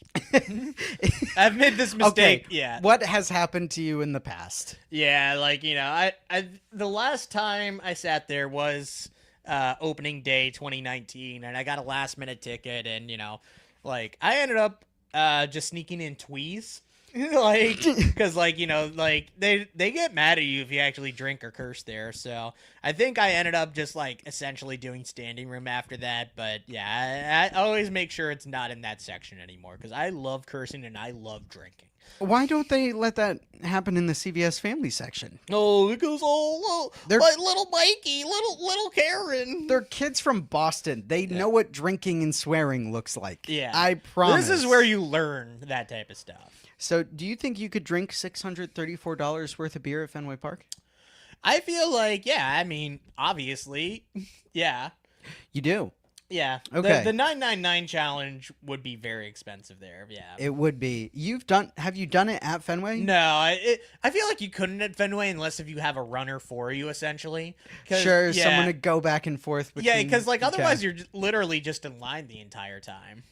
D: I've made this mistake.
C: Okay,
D: Yeah.
C: what has happened to you in the past?
D: Yeah, like, you know, I the last time I sat there was opening day 2019, and I got a last minute ticket, and, you know, like, I ended up just sneaking in tweez. Like, because, like, you know, like, they get mad at you if you actually drink or curse there. So I think I ended up just, like, essentially doing standing room after that. But yeah, I always make sure it's not in that section anymore, because I love cursing and I love drinking.
C: Why don't they let that happen in the CVS family section?
D: Oh, because like little Mikey, little Karen.
C: They're kids from Boston. They know what drinking and swearing looks like.
D: Yeah,
C: I promise.
D: This is where you learn that type of stuff.
C: So, do you think you could drink $634 worth of beer at Fenway Park?
D: I feel like, yeah. I mean, obviously, yeah.
C: You do.
D: Yeah.
C: Okay.
D: The 999 challenge would be very expensive there. Yeah.
C: It would be. Have you done it at Fenway?
D: No, I feel like you couldn't at Fenway unless if you have a runner for you, essentially.
C: Sure,
D: yeah.
C: someone to go back and forth between.
D: Yeah, because like otherwise
C: Okay.
D: you're literally just in line the entire time.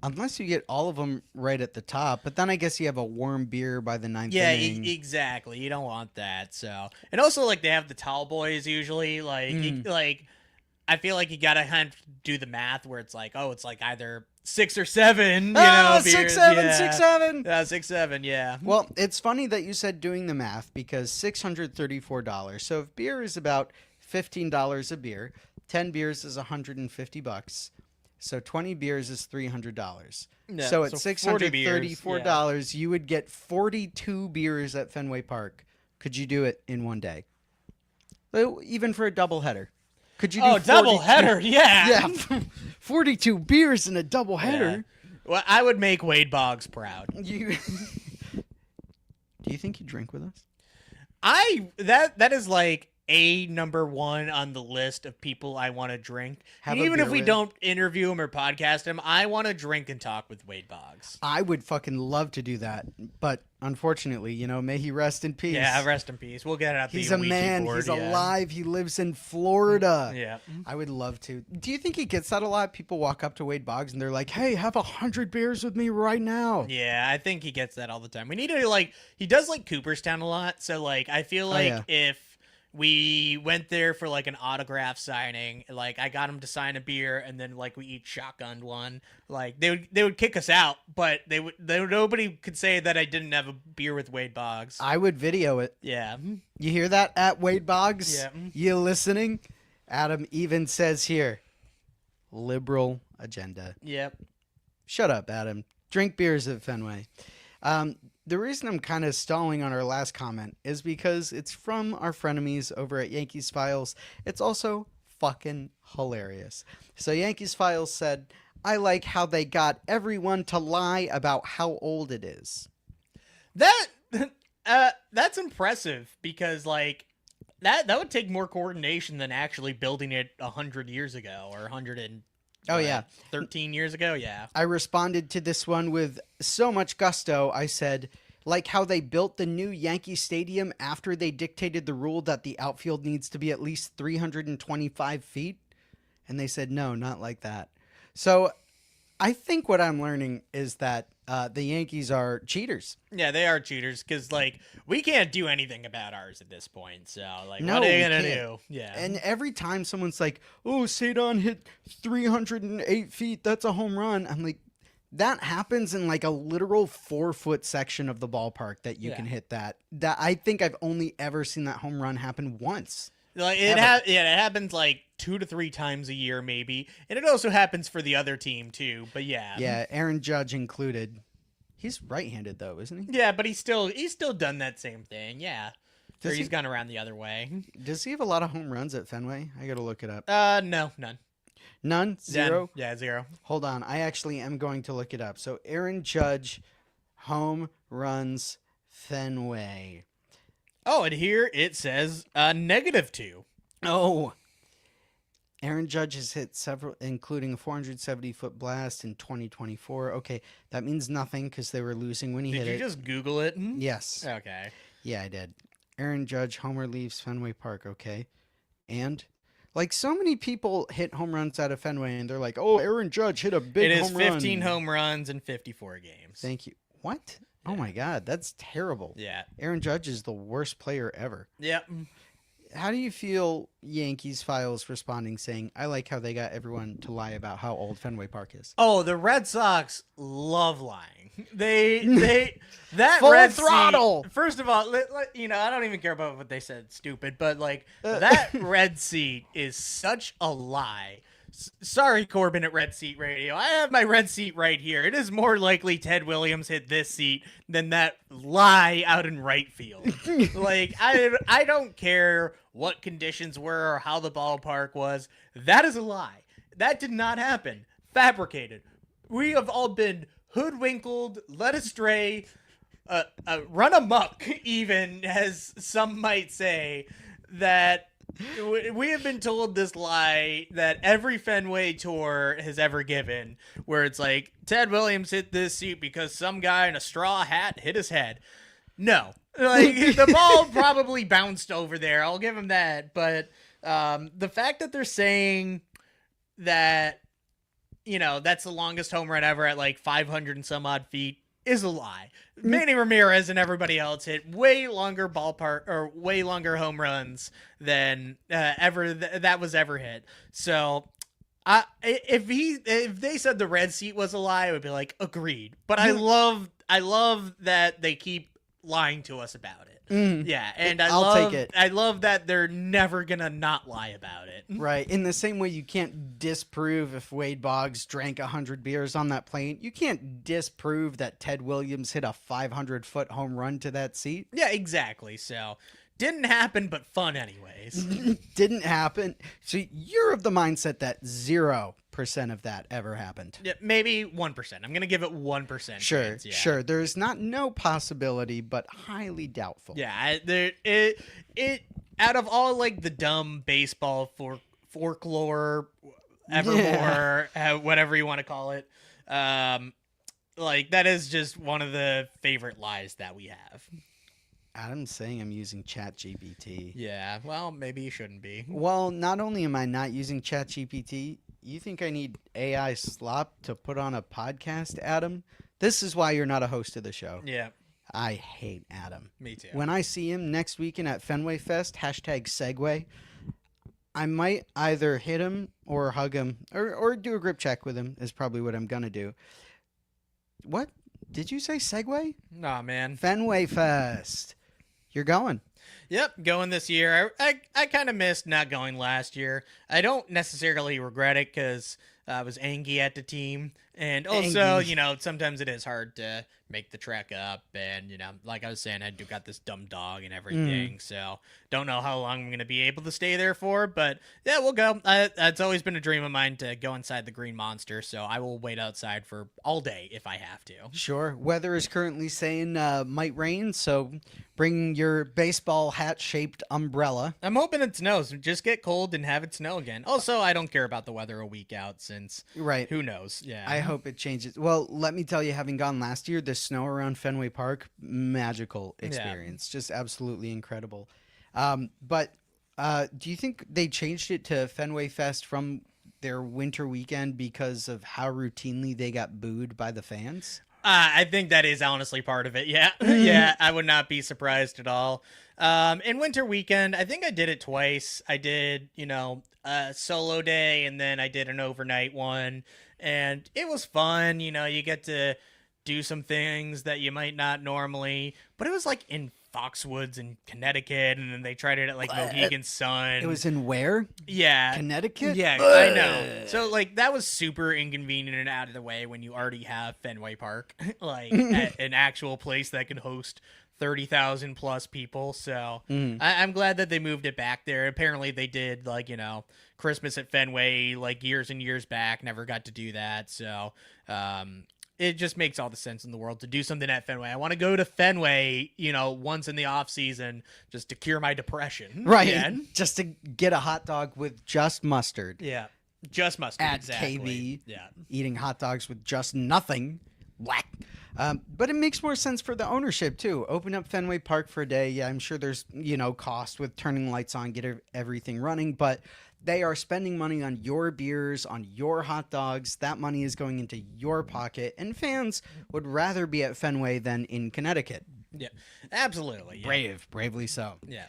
C: Unless you get all of them right at the top, but then I guess you have a warm beer by the ninth
D: Yeah,
C: inning.
D: exactly. You don't want that. So, and also like they have the tall boys usually. Like, like I feel like you gotta kind of do the math where it's like, oh, it's like either 6 or 7. You know, beers.
C: 6, 7,
D: yeah.
C: 6, 7.
D: 6, 7. Yeah.
C: Well, it's funny that you said doing the math because $634. So if beer is about $15 a beer, 10 beers is $150. So 20 beers is $300.
D: Yeah,
C: so at
D: so 40
C: $634, you would get 42 beers at Fenway Park. Could you do it in one day? Even for a doubleheader. Could you do 42?
D: Double header? Yeah.
C: Yeah. 42 beers in a doubleheader.
D: Yeah. Well, I would make Wade Boggs proud.
C: Do you think you drink with us?
D: That is like number 1 on the list of people I want to drink.
C: Have
D: And
C: a
D: even if
C: beer
D: we
C: with.
D: don't interview him or podcast him, I want to drink and talk with Wade Boggs.
C: I would fucking love to do that, but unfortunately, may he rest in peace.
D: Yeah, rest in peace. We'll get it out the
C: He's a
D: Ouija
C: man.
D: board,
C: He's
D: yeah.
C: alive. He lives in Florida.
D: Yeah.
C: I would love to. Do you think he gets that a lot? People walk up to Wade Boggs and they're like, "Hey, have 100 beers with me right now."
D: Yeah, I think he gets that all the time. We need to like he does like Cooperstown a lot, so like I feel like
C: yeah.
D: if we went there for like an autograph signing, like I got him to sign a beer and then like we each shotgunned one, like they would kick us out, but they would nobody could say that I didn't have a beer with Wade Boggs.
C: I would video it.
D: Yeah.
C: You hear that at Wade Boggs?
D: Yeah.
C: You listening? Adam even says here, liberal agenda.
D: Yep.
C: Shut up, Adam. Drink beers at Fenway. The reason I'm kind of stalling on our last comment is because it's from our frenemies over at Yankees Files. It's also fucking hilarious. So Yankees Files said, "I like how they got everyone to lie about how old it is."
D: That's impressive because like that would take more coordination than actually building it 100 years ago or 13 years ago. Yeah.
C: I responded to this one with so much gusto. I said, like how they built the new Yankee Stadium after they dictated the rule that the outfield needs to be at least 325 feet. And they said, no, not like that. So I think what I'm learning is that the Yankees are cheaters.
D: Yeah, they are cheaters because, like, we can't do anything about ours at this point. So, like,
C: No,
D: what are you
C: we
D: going to
C: can't.
D: do? Yeah.
C: And every time someone's like, oh, Sadon hit 308 feet, that's a home run. I'm like, that happens in like a literal 4-foot section of the ballpark that you can hit that. I think I've only ever seen that home run happen once.
D: Like it happens like 2 to 3 times a year maybe, and it also happens for the other team too. But
C: yeah, Aaron Judge included. He's right-handed though, isn't he?
D: Yeah, but he's still done that same thing. Yeah, or
C: Does
D: he's
C: he-
D: gone around the other way.
C: Does he have a lot of home runs at Fenway? I gotta look it up.
D: No, none.
C: None? Zero?
D: Yeah, 0.
C: Hold on, I actually am going to look it up. So Aaron Judge, home runs Fenway.
D: Oh, and here it says -2.
C: Oh, Aaron Judge has hit several, including a 470-foot blast in 2024. Okay, that means nothing because they were losing when he hit it.
D: Did you just Google it?
C: Yes.
D: Okay.
C: Yeah, I did. Aaron Judge, homer leaves Fenway Park. Okay. And, like, so many people hit home runs out of Fenway, and they're like, oh, Aaron Judge hit a big home run.
D: It is 15 home runs in 54 games.
C: Thank you. What?
D: Yeah.
C: Oh, my God. That's terrible.
D: Yeah.
C: Aaron Judge is the worst player ever.
D: Yep.
C: How do you feel Yankees files responding saying, I like how they got everyone to lie about how old Fenway Park is?
D: Oh, the Red Sox love lying. That
C: Full
D: red
C: throttle.
D: Seat, first of all, I don't even care about what they said, stupid, but like that red seat is such a lie. Sorry, Corbin at Red Seat Radio. I have my red seat right here. It is more likely Ted Williams hit this seat than that lie out in right field. Like, I don't care what conditions were or how the ballpark was. That is a lie. That did not happen. Fabricated. We have all been hoodwinkled, led astray, run amok, even, as some might say, that we have been told this lie that every Fenway tour has ever given, where it's like, Ted Williams hit this seat because some guy in a straw hat hit his head. No. Like, the ball probably bounced over there. I'll give him that. But the fact that they're saying that, that's the longest home run ever at like 500 and some odd feet is a lie. Manny Ramirez and everybody else hit way longer way longer home runs than that was ever hit. So if they said the red seat was a lie, I would be like, agreed. But I love that they keep lying to us about it. Yeah, and
C: I'll take it.
D: I love that they're never gonna not lie about it.
C: Right. In the same way you can't disprove if Wade Boggs drank 100 beers on that plane, you can't disprove that Ted Williams hit a 500-foot home run to that seat.
D: Yeah, exactly. So, didn't happen, but fun anyways.
C: Didn't happen. So you're of the mindset that 0% of that ever happened.
D: Yeah, maybe 1%. I'm going to give it 1%.
C: Sure,
D: chance, yeah.
C: sure. There's no possibility, but highly doubtful.
D: Yeah, it out of all like the dumb baseball folklore, evermore, whatever you want to call it, like that is just one of the favorite lies that we have.
C: Adam's saying I'm using ChatGPT.
D: Yeah, well, maybe you shouldn't be.
C: Well, not only am I not using ChatGPT, you think I need AI slop to put on a podcast, Adam? This is why you're not a host of the show.
D: Yeah.
C: I hate Adam.
D: Me too.
C: When I see him next weekend at Fenway Fest, #Segway, I might either hit him or hug him or do a grip check with him is probably what I'm going to do. What? Did you say Segway?
D: Nah, man.
C: Fenway Fest. You're going.
D: Yep, going this year. I kind of missed not going last year. I don't necessarily regret it because I was angry at the team. And also, sometimes it is hard to make the trek up. And, like I was saying, I do got this dumb dog and everything. So don't know how long I'm going to be able to stay there for. But, yeah, we'll go. It's always been a dream of mine to go inside the Green Monster. So I will wait outside for all day if I have to.
C: Sure. Weather is currently saying might rain. So bring your baseball hat-shaped umbrella.
D: I'm hoping it snows. Just get cold and have it snow again. Also, I don't care about the weather a week out since who knows. Yeah.
C: I hope it changes. Well, let me tell you, having gone last year, the snow around Fenway Park, magical experience. Just absolutely incredible. But do you think they changed it to Fenway Fest from their winter weekend because of how routinely they got booed by the fans?
D: I think that is honestly part of it. Yeah. Yeah. I would not be surprised at all. In winter weekend, I think I did it twice. I did, a solo day and then I did an overnight one and it was fun. You get to do some things that you might not normally, but it was like in Foxwoods in Connecticut, and then they tried it at like Mohegan Sun.
C: It was in where?
D: Yeah.
C: Connecticut?
D: Yeah, I know. So like that was super inconvenient and out of the way when you already have Fenway Park, like an actual place that can host 30,000 plus people. So I'm glad that they moved it back there. Apparently they did like, Christmas at Fenway like years and years back, never got to do that. So it just makes all the sense in the world to do something at Fenway. I want to go to Fenway, once in the off season just to cure my depression.
C: Right.
D: Again.
C: Just to get a hot dog with just mustard.
D: Yeah. Just mustard.
C: At
D: exactly.
C: KB.
D: Yeah.
C: Eating hot dogs with just nothing. Whack. But it makes more sense for the ownership too. Open up Fenway Park for a day. Yeah, I'm sure there's, cost with turning lights on, get everything running, but they are spending money on your beers, on your hot dogs. That money is going into your pocket, and fans would rather be at Fenway than in Connecticut.
D: Yeah, absolutely. Yeah.
C: Bravely so.
D: Yeah.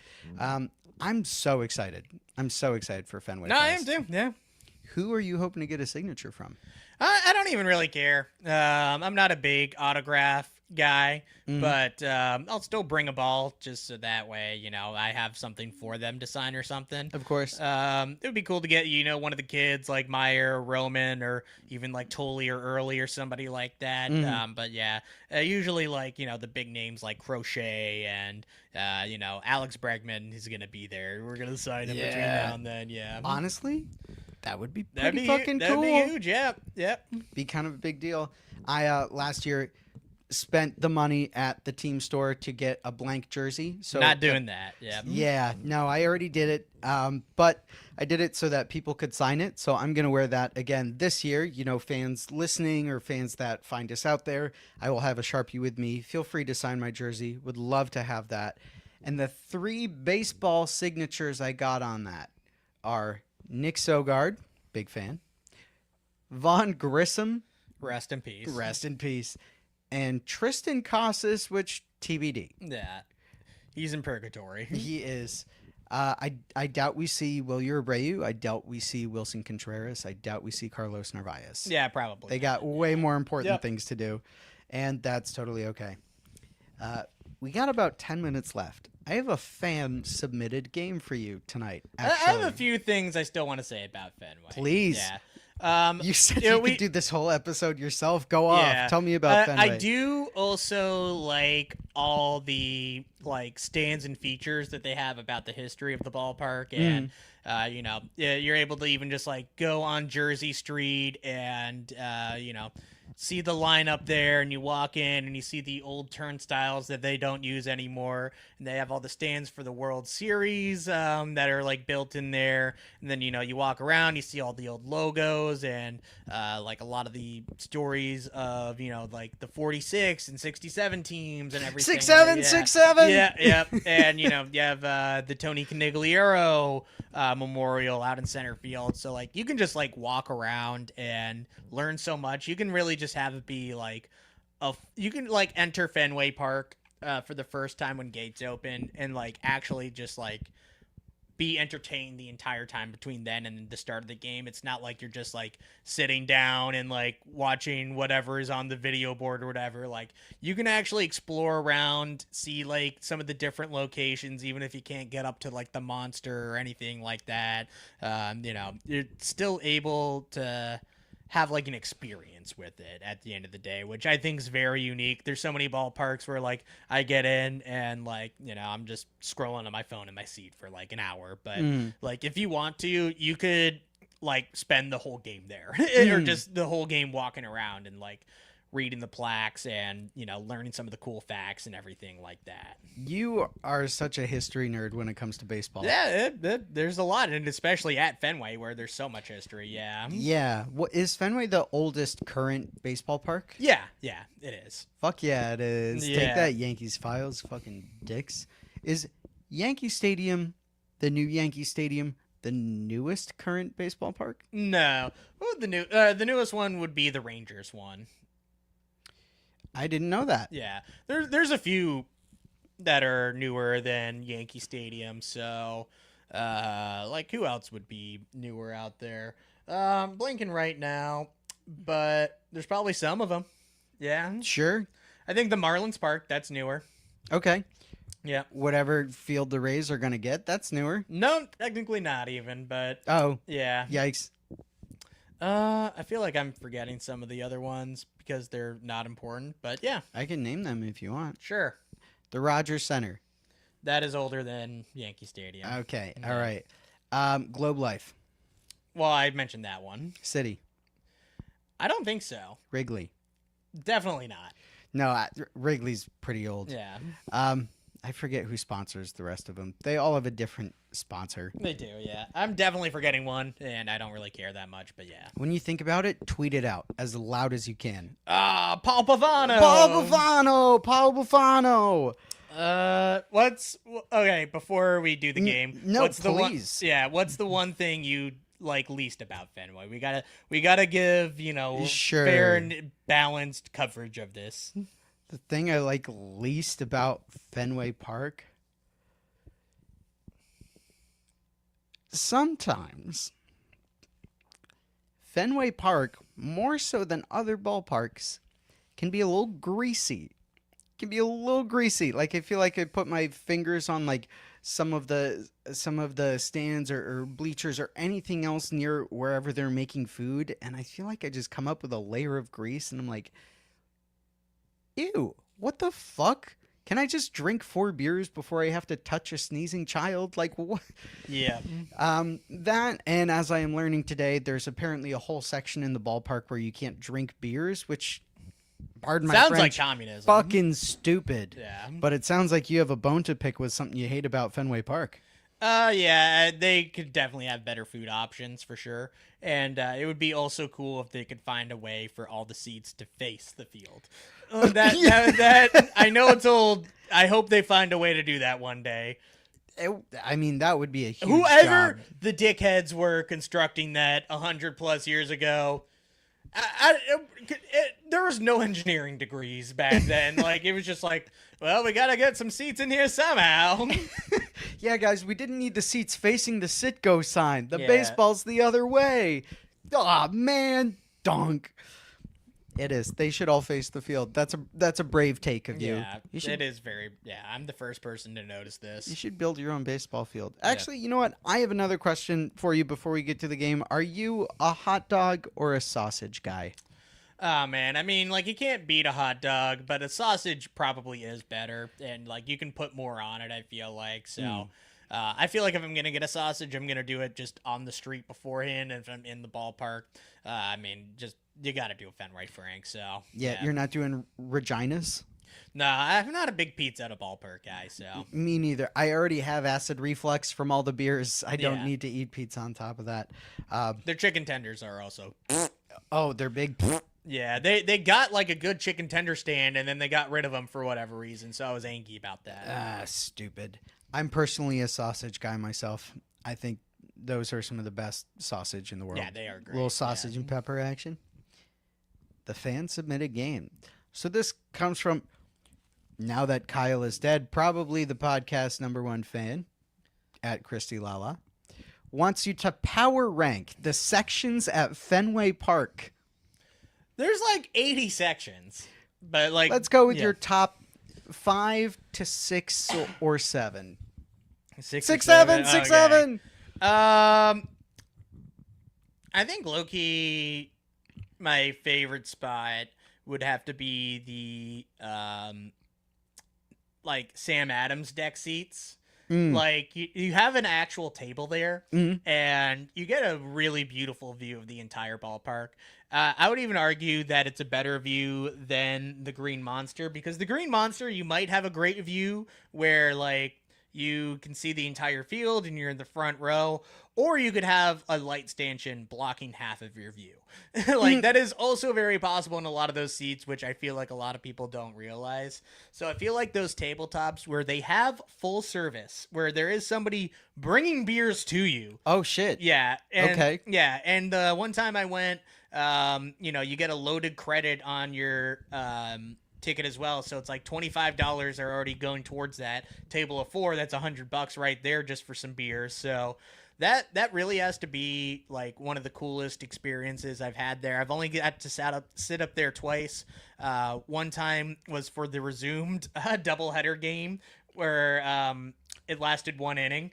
C: I'm so excited. I'm so excited for Fenway.
D: No,
C: Fest.
D: I am too. Yeah.
C: Who are you hoping to get a signature from?
D: I don't even really care. I'm not a big autograph guy, but I'll still bring a ball just so that way, I have something for them to sign or something.
C: Of course.
D: It would be cool to get, one of the kids like Meyer, or Roman, or even like Tolley or Early or somebody like that. But yeah, usually like, the big names like Crochet and, Alex Bregman is going to be there. We're going to sign him between now and then. Yeah.
C: Honestly, that would be
D: That'd
C: pretty
D: be
C: fucking
D: that'd
C: cool.
D: Be huge. Yeah. Yep.
C: Be kind of a big deal. I last year spent the money at the team store to get a blank jersey. So
D: not doing that. Yeah.
C: Yeah, no, I already did it. But I did it so that people could sign it. So I'm gonna wear that again this year. Fans listening or fans that find us out there, I will have a Sharpie with me. Feel free to sign my jersey. Would love to have that. And the 3 baseball signatures I got on that are Nick Sogard, big fan. Vaughn Grissom,
D: Rest in peace.
C: rest in peace. And Tristan Casas, which TBD.
D: Yeah. He's in purgatory.
C: He is. I doubt we see Wilyer Abreu. I doubt we see Wilson Contreras. I doubt we see Carlos Narvaez.
D: Yeah, probably.
C: They got way more important things to do, and that's totally okay. We got about 10 minutes left. I have a fan-submitted game for you tonight.
D: I have a few things I still want to say about Fenway.
C: Please.
D: Yeah.
C: You said you could do this whole episode yourself. Go off. Tell me about Fenway.
D: I do also like all the stands and features that they have about the history of the ballpark, and you're able to even just go on Jersey Street and see the line up there, and you walk in and you see the old turnstiles that they don't use anymore, and they have all the stands for the World Series that are built in there, and then you walk around, you see all the old logos and a lot of the stories of the 46 and 67 teams and everything.
C: 6-7, 6-7.
D: Yeah. And you have the Tony Conigliaro memorial out in center field, so you can just walk around and learn so much. You can really just have it be you can enter Fenway Park for the first time when gates open and actually just be entertained the entire time between then and the start of the game. It's not like you're just sitting down and watching whatever is on the video board or whatever. You can actually explore around, see some of the different locations, even if you can't get up to the monster or anything like that. You're still able to have an experience with it at the end of the day, which I think is very unique. There's so many ballparks where I get in and I'm just scrolling on my phone in my seat for an hour, but if you want to, you could spend the whole game there or just the whole game walking around and reading the plaques and learning some of the cool facts and everything like that.
C: You are such a history nerd when it comes to baseball.
D: Yeah, there's a lot, and especially at Fenway where there's so much history.
C: Yeah. What is Fenway the oldest current baseball park?
D: Yeah, it is.
C: Fuck yeah, it is.
D: Yeah.
C: Take that, Yankees files, fucking dicks. Is Yankee Stadium, the new Yankee Stadium, the newest current baseball park?
D: No. Well, the newest one would be the Rangers one.
C: I didn't know that.
D: Yeah, there's a few that are newer than Yankee Stadium. So, who else would be newer out there? Blinking right now, but there's probably some of them. Yeah,
C: Sure.
D: I think the Marlins Park, that's newer.
C: Okay.
D: Yeah.
C: Whatever field the Rays are going to get, that's newer.
D: No, technically not even, but
C: Oh,
D: yeah.
C: yikes.
D: I feel like I'm forgetting some of the other ones because they're not important, but yeah,
C: I can name them if you want.
D: sure.
C: The Rogers Center.
D: That is older than Yankee Stadium.
C: Okay.
D: Yeah.
C: All right. Globe Life.
D: Well, I mentioned that one.
C: City.
D: I don't think so.
C: Wrigley.
D: Definitely not.
C: No, Wrigley's pretty old.
D: Yeah.
C: I forget who sponsors the rest of them. They all have a different sponsor.
D: They do, yeah. I'm definitely forgetting one, and I don't really care that much, but yeah.
C: When you think about it, tweet it out as loud as you can.
D: Paul Pavano!
C: Paul Bufano!
D: Okay, before we do the game,
C: no,
D: what's the
C: please.
D: what's the one thing you like least about Fenway? We gotta give,
C: Sure.
D: fair and balanced coverage of this.
C: The thing I like least about Fenway Park? Sometimes Fenway Park, more so than other ballparks, can be a little greasy. Like, I feel like I put my fingers on like some of the stands or bleachers or anything else near wherever they're making food, and I feel like I just come up with a layer of grease, and I'm like, ew, what the fuck? Can I just drink 4 beers before I have to touch a sneezing child? Like, what?
D: Yeah.
C: That, and as I am learning today, there's apparently a whole section in the ballpark where you can't drink beers, which, pardon my
D: Sounds
C: French,
D: like communism.
C: fucking stupid.
D: Yeah.
C: But it sounds like you have a bone to pick with something you hate about Fenway Park.
D: Yeah, they could definitely have better food options for sure. And it would be also cool if they could find a way for all the seats to face the field. That I know it's old. I hope they find a way to do that one day.
C: I mean, that would be a huge
D: Whoever
C: job.
D: the dickheads were constructing that 100+ years ago, there was no engineering degrees back then. Like, it was just like, well, we gotta get some seats in here somehow.
C: Yeah, guys, we didn't need the seats facing the Citgo sign. The
D: Yeah.
C: baseball's the other way. Aw, man, donk. It is. They should all face the field. That's a brave take of you.
D: Yeah,
C: You should,
D: it is very. Yeah, I'm the first person to notice this.
C: you should build your own baseball field. Actually, you know what? I have another question for you before we get to the game. Are you a hot dog or a sausage guy?
D: Oh man, I mean, like, you can't beat a hot dog, but a sausage probably is better, and like, you can put more on it, I feel like. So I feel like if I'm gonna get a sausage, I'm gonna do it just on the street beforehand. And if I'm in the ballpark, I mean, just you gotta do a Fenway Frank. So
C: Yeah, you're not doing Reginas?
D: no, I'm not a big pizza at a ballpark guy. So
C: Me neither. I already have acid reflux from all the beers. I don't
D: Yeah.
C: need to eat pizza on top of that.
D: their chicken tenders are also.
C: Oh, they're big.
D: Yeah, they got like a good chicken tender stand, and then they got rid of them for whatever reason. So I was angry about that.
C: Stupid. I'm personally a sausage guy myself. I think those are some of the best sausage in the world.
D: Yeah, they are great.
C: Little sausage and pepper action. The fan submitted game. So this comes from, now that Kyle is dead, probably the podcast #1 fan at Christy Lala, wants you to power rank the sections at Fenway Park.
D: There's like 80 sections, but like
C: Let's go with your top 5 to 6 or 7.
D: 6
C: 6, 7, 6, 7.
D: I think low-key, my favorite spot would have to be the like Sam Adams deck seats. Like, you have an actual table there, and you get a really beautiful view of the entire ballpark. I would even argue that it's a better view than the Green Monster, because the Green Monster, you might have a great view where, like, you can see the entire field and you're in the front row, or you could have a light stanchion blocking half of your view. Like, that is also very possible in a lot of those seats, which I feel like a lot of people don't realize. So I feel like those tabletops where they have full service, where there is somebody bringing beers to you.
C: Oh, shit.
D: Yeah. And,
C: Okay.
D: Yeah. And one time I went, you get a loaded credit on your ticket as well, so it's like $25 are already going towards that. Table of 4, that's $100 right there just for some beers. So that really has to be like one of the coolest experiences I've had there. I've only got to sit up there twice. One time was for the resumed doubleheader game where it lasted 1 inning.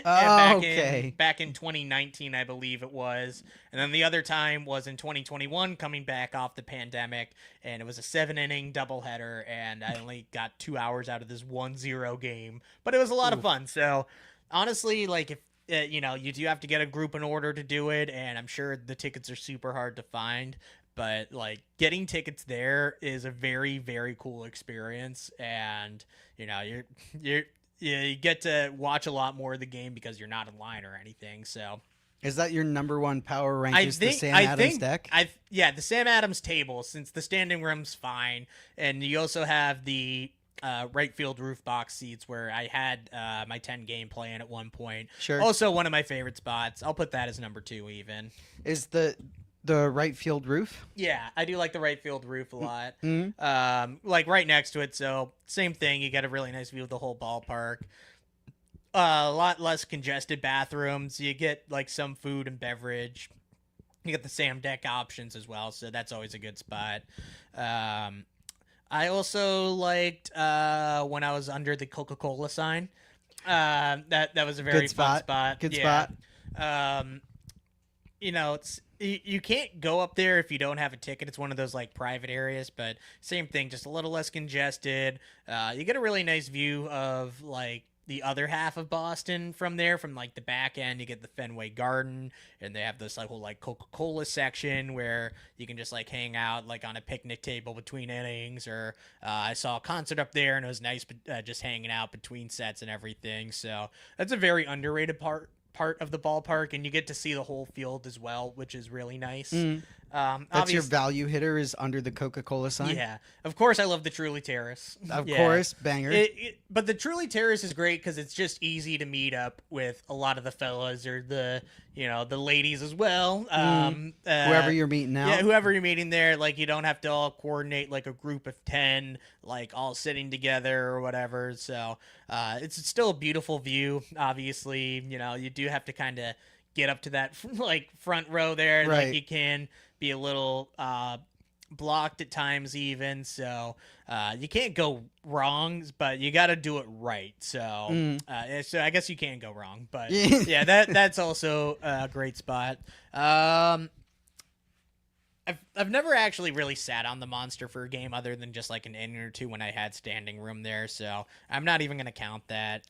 D: Back in 2019, I believe it was. And then the other time was in 2021, coming back off the pandemic, and it was a 7-inning doubleheader, and I only got 2 hours out of this 1-0 game. But it was a lot of fun. So honestly, like, if you do have to get a group in order to do it, and I'm sure the tickets are super hard to find. but like getting tickets there is a very, very cool experience. And, you know, you get to watch a lot more of the game because you're not in line or anything. So
C: Is that your number one power rank? Is the Sam Adams deck?
D: Yeah, the Sam Adams table, since the standing room's fine. And you also have the right field roof box seats where I had my 10 game plan at one point.
C: Sure.
D: Also one of my favorite spots. I'll put that as number 2 even.
C: Is the right field roof?
D: Yeah, I do like the right field roof a lot.
C: Mm-hmm.
D: Like right next to it. So same thing. You get a really nice view of the whole ballpark. A lot less congested bathrooms. You get like some food and beverage. You get the Sam deck options as well, so that's always a good spot. I also liked when I was under the Coca-Cola sign. That was a very fun spot.
C: Good spot.
D: You know, you can't go up there if you don't have a ticket. It's one of those like private areas, but same thing, just a little less congested. You get a really nice view of like the other half of Boston from there. From like the back end, you get the Fenway Garden, and they have this like whole like Coca-Cola section where you can just like hang out like on a picnic table between innings. Or I saw a concert up there, and it was nice just hanging out between sets and everything. So that's a very underrated part of the ballpark, and you get to see the whole field as well, which is really nice.
C: That's your value hitter is under the Coca-Cola sign?
D: Yeah. Of course, I love the Truly Terrace.
C: Of course, banger.
D: But the Truly Terrace is great because it's just easy to meet up with a lot of the fellas or the ladies as well.
C: Whoever you're meeting out.
D: Yeah, whoever you're meeting there. Like, you don't have to all coordinate like a group of 10, like all sitting together or whatever. So it's still a beautiful view. Obviously, you know, you do have to kind of get up to that like front row there.
C: Right.
D: Like, you can be a little blocked at times even, so you can't go wrong, but you got to do it right. So so I guess you can't go wrong, but yeah, that's also a great spot. I've never actually really sat on the Monster for a game other than just like an inning or two when I had standing room there, so I'm not even gonna count that.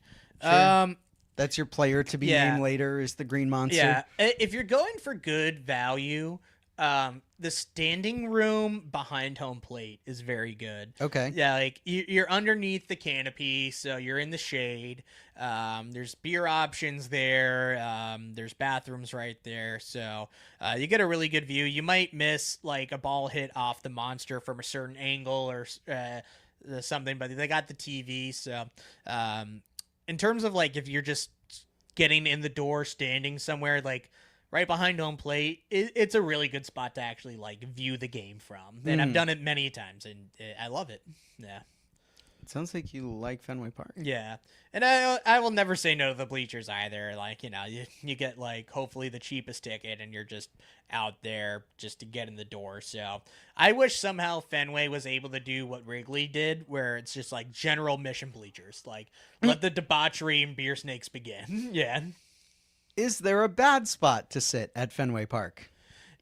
C: Sure. That's your player to be named later is the Green Monster.
D: Yeah, if you're going for good value, the standing room behind home plate is very good.
C: Okay.
D: Yeah, like you're underneath the canopy, so you're in the shade. There's beer options there. There's bathrooms right there, so you get a really good view. You might miss like a ball hit off the Monster from a certain angle or something, but they got the TV, so in terms of like if you're just getting in the door, standing somewhere like right behind home plate, it's a really good spot to actually like view the game from. And I've done it many times, and I love it. Yeah.
C: It sounds like you like Fenway Park.
D: Yeah. And I will never say no to the bleachers either. Like, you know, you get like hopefully the cheapest ticket, and you're just out there just to get in the door. So I wish somehow Fenway was able to do what Wrigley did, where it's just like general mission bleachers. Like, let the debauchery and beer snakes begin. Yeah.
C: Is there a bad spot to sit at Fenway Park?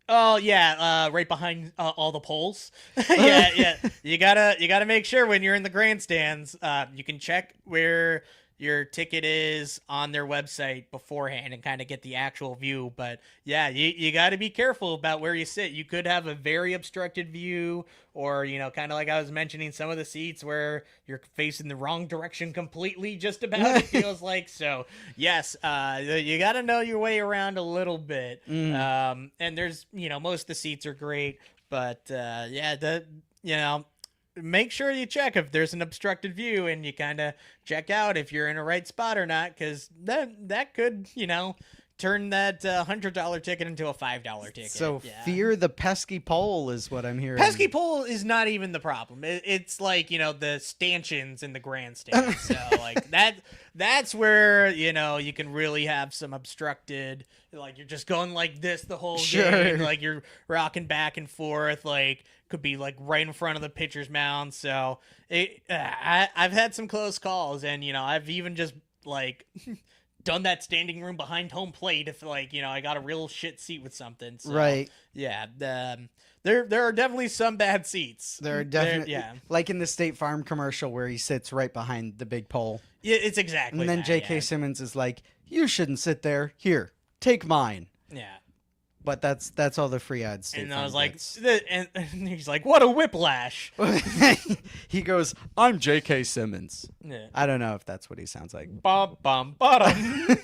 D: Oh yeah, right behind all the poles. yeah. You gotta make sure when you're in the grandstands, you can check where your ticket is on their website beforehand and kind of get the actual view. But yeah, you got to be careful about where you sit. You could have a very obstructed view, or, you know, kind of like I was mentioning, some of the seats where you're facing the wrong direction completely, just about, it feels like. So yes, you got to know your way around a little bit. And there's, you know, most of the seats are great, but make sure you check if there's an obstructed view, and you kind of check out if you're in a right spot or not, because that could, you know, turn that $100 ticket into a $5 ticket.
C: So fear the pesky pole is what I'm hearing.
D: Pesky pole is not even the problem. It's like, you know, the stanchions in the grandstand. So like that's where, you know, you can really have some obstructed, like you're just going like this the whole game, like you're rocking back and forth, like could be like right in front of the pitcher's mound. So I've had some close calls, and, you know, I've even just like done that standing room behind home plate if, like, you know, I got a real shit seat with something. So,
C: right.
D: Yeah. There are definitely some bad seats.
C: There are definitely, like in the State Farm commercial where he sits right behind the big pole.
D: Yeah, it's exactly.
C: And then J.K. Simmons is like, "You shouldn't sit there. Here, take mine."
D: Yeah.
C: But that's all the free ads. State
D: And I
C: Farm
D: was like,
C: gets.
D: and he's like, what a whiplash.
C: He goes, I'm J.K. Simmons.
D: Yeah.
C: I don't know if that's what he sounds like.
D: Bum, bum, bottom.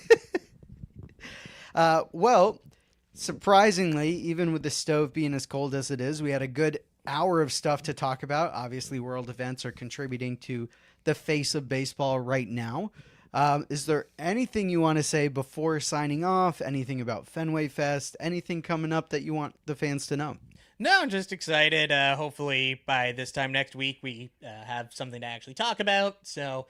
C: Well, surprisingly, even with the stove being as cold as it is, we had a good hour of stuff to talk about. Obviously, world events are contributing to the face of baseball right now. Is there anything you want to say before signing off? Anything about Fenway Fest? Anything coming up that you want the fans to know?
D: No, I'm just excited. Hopefully by this time next week, we have something to actually talk about. So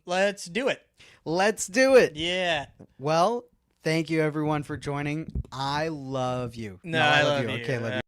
D: let's do it.
C: Let's do it.
D: Yeah.
C: Well, thank you everyone for joining. I love you.
D: No, I love you.
C: Okay, love you.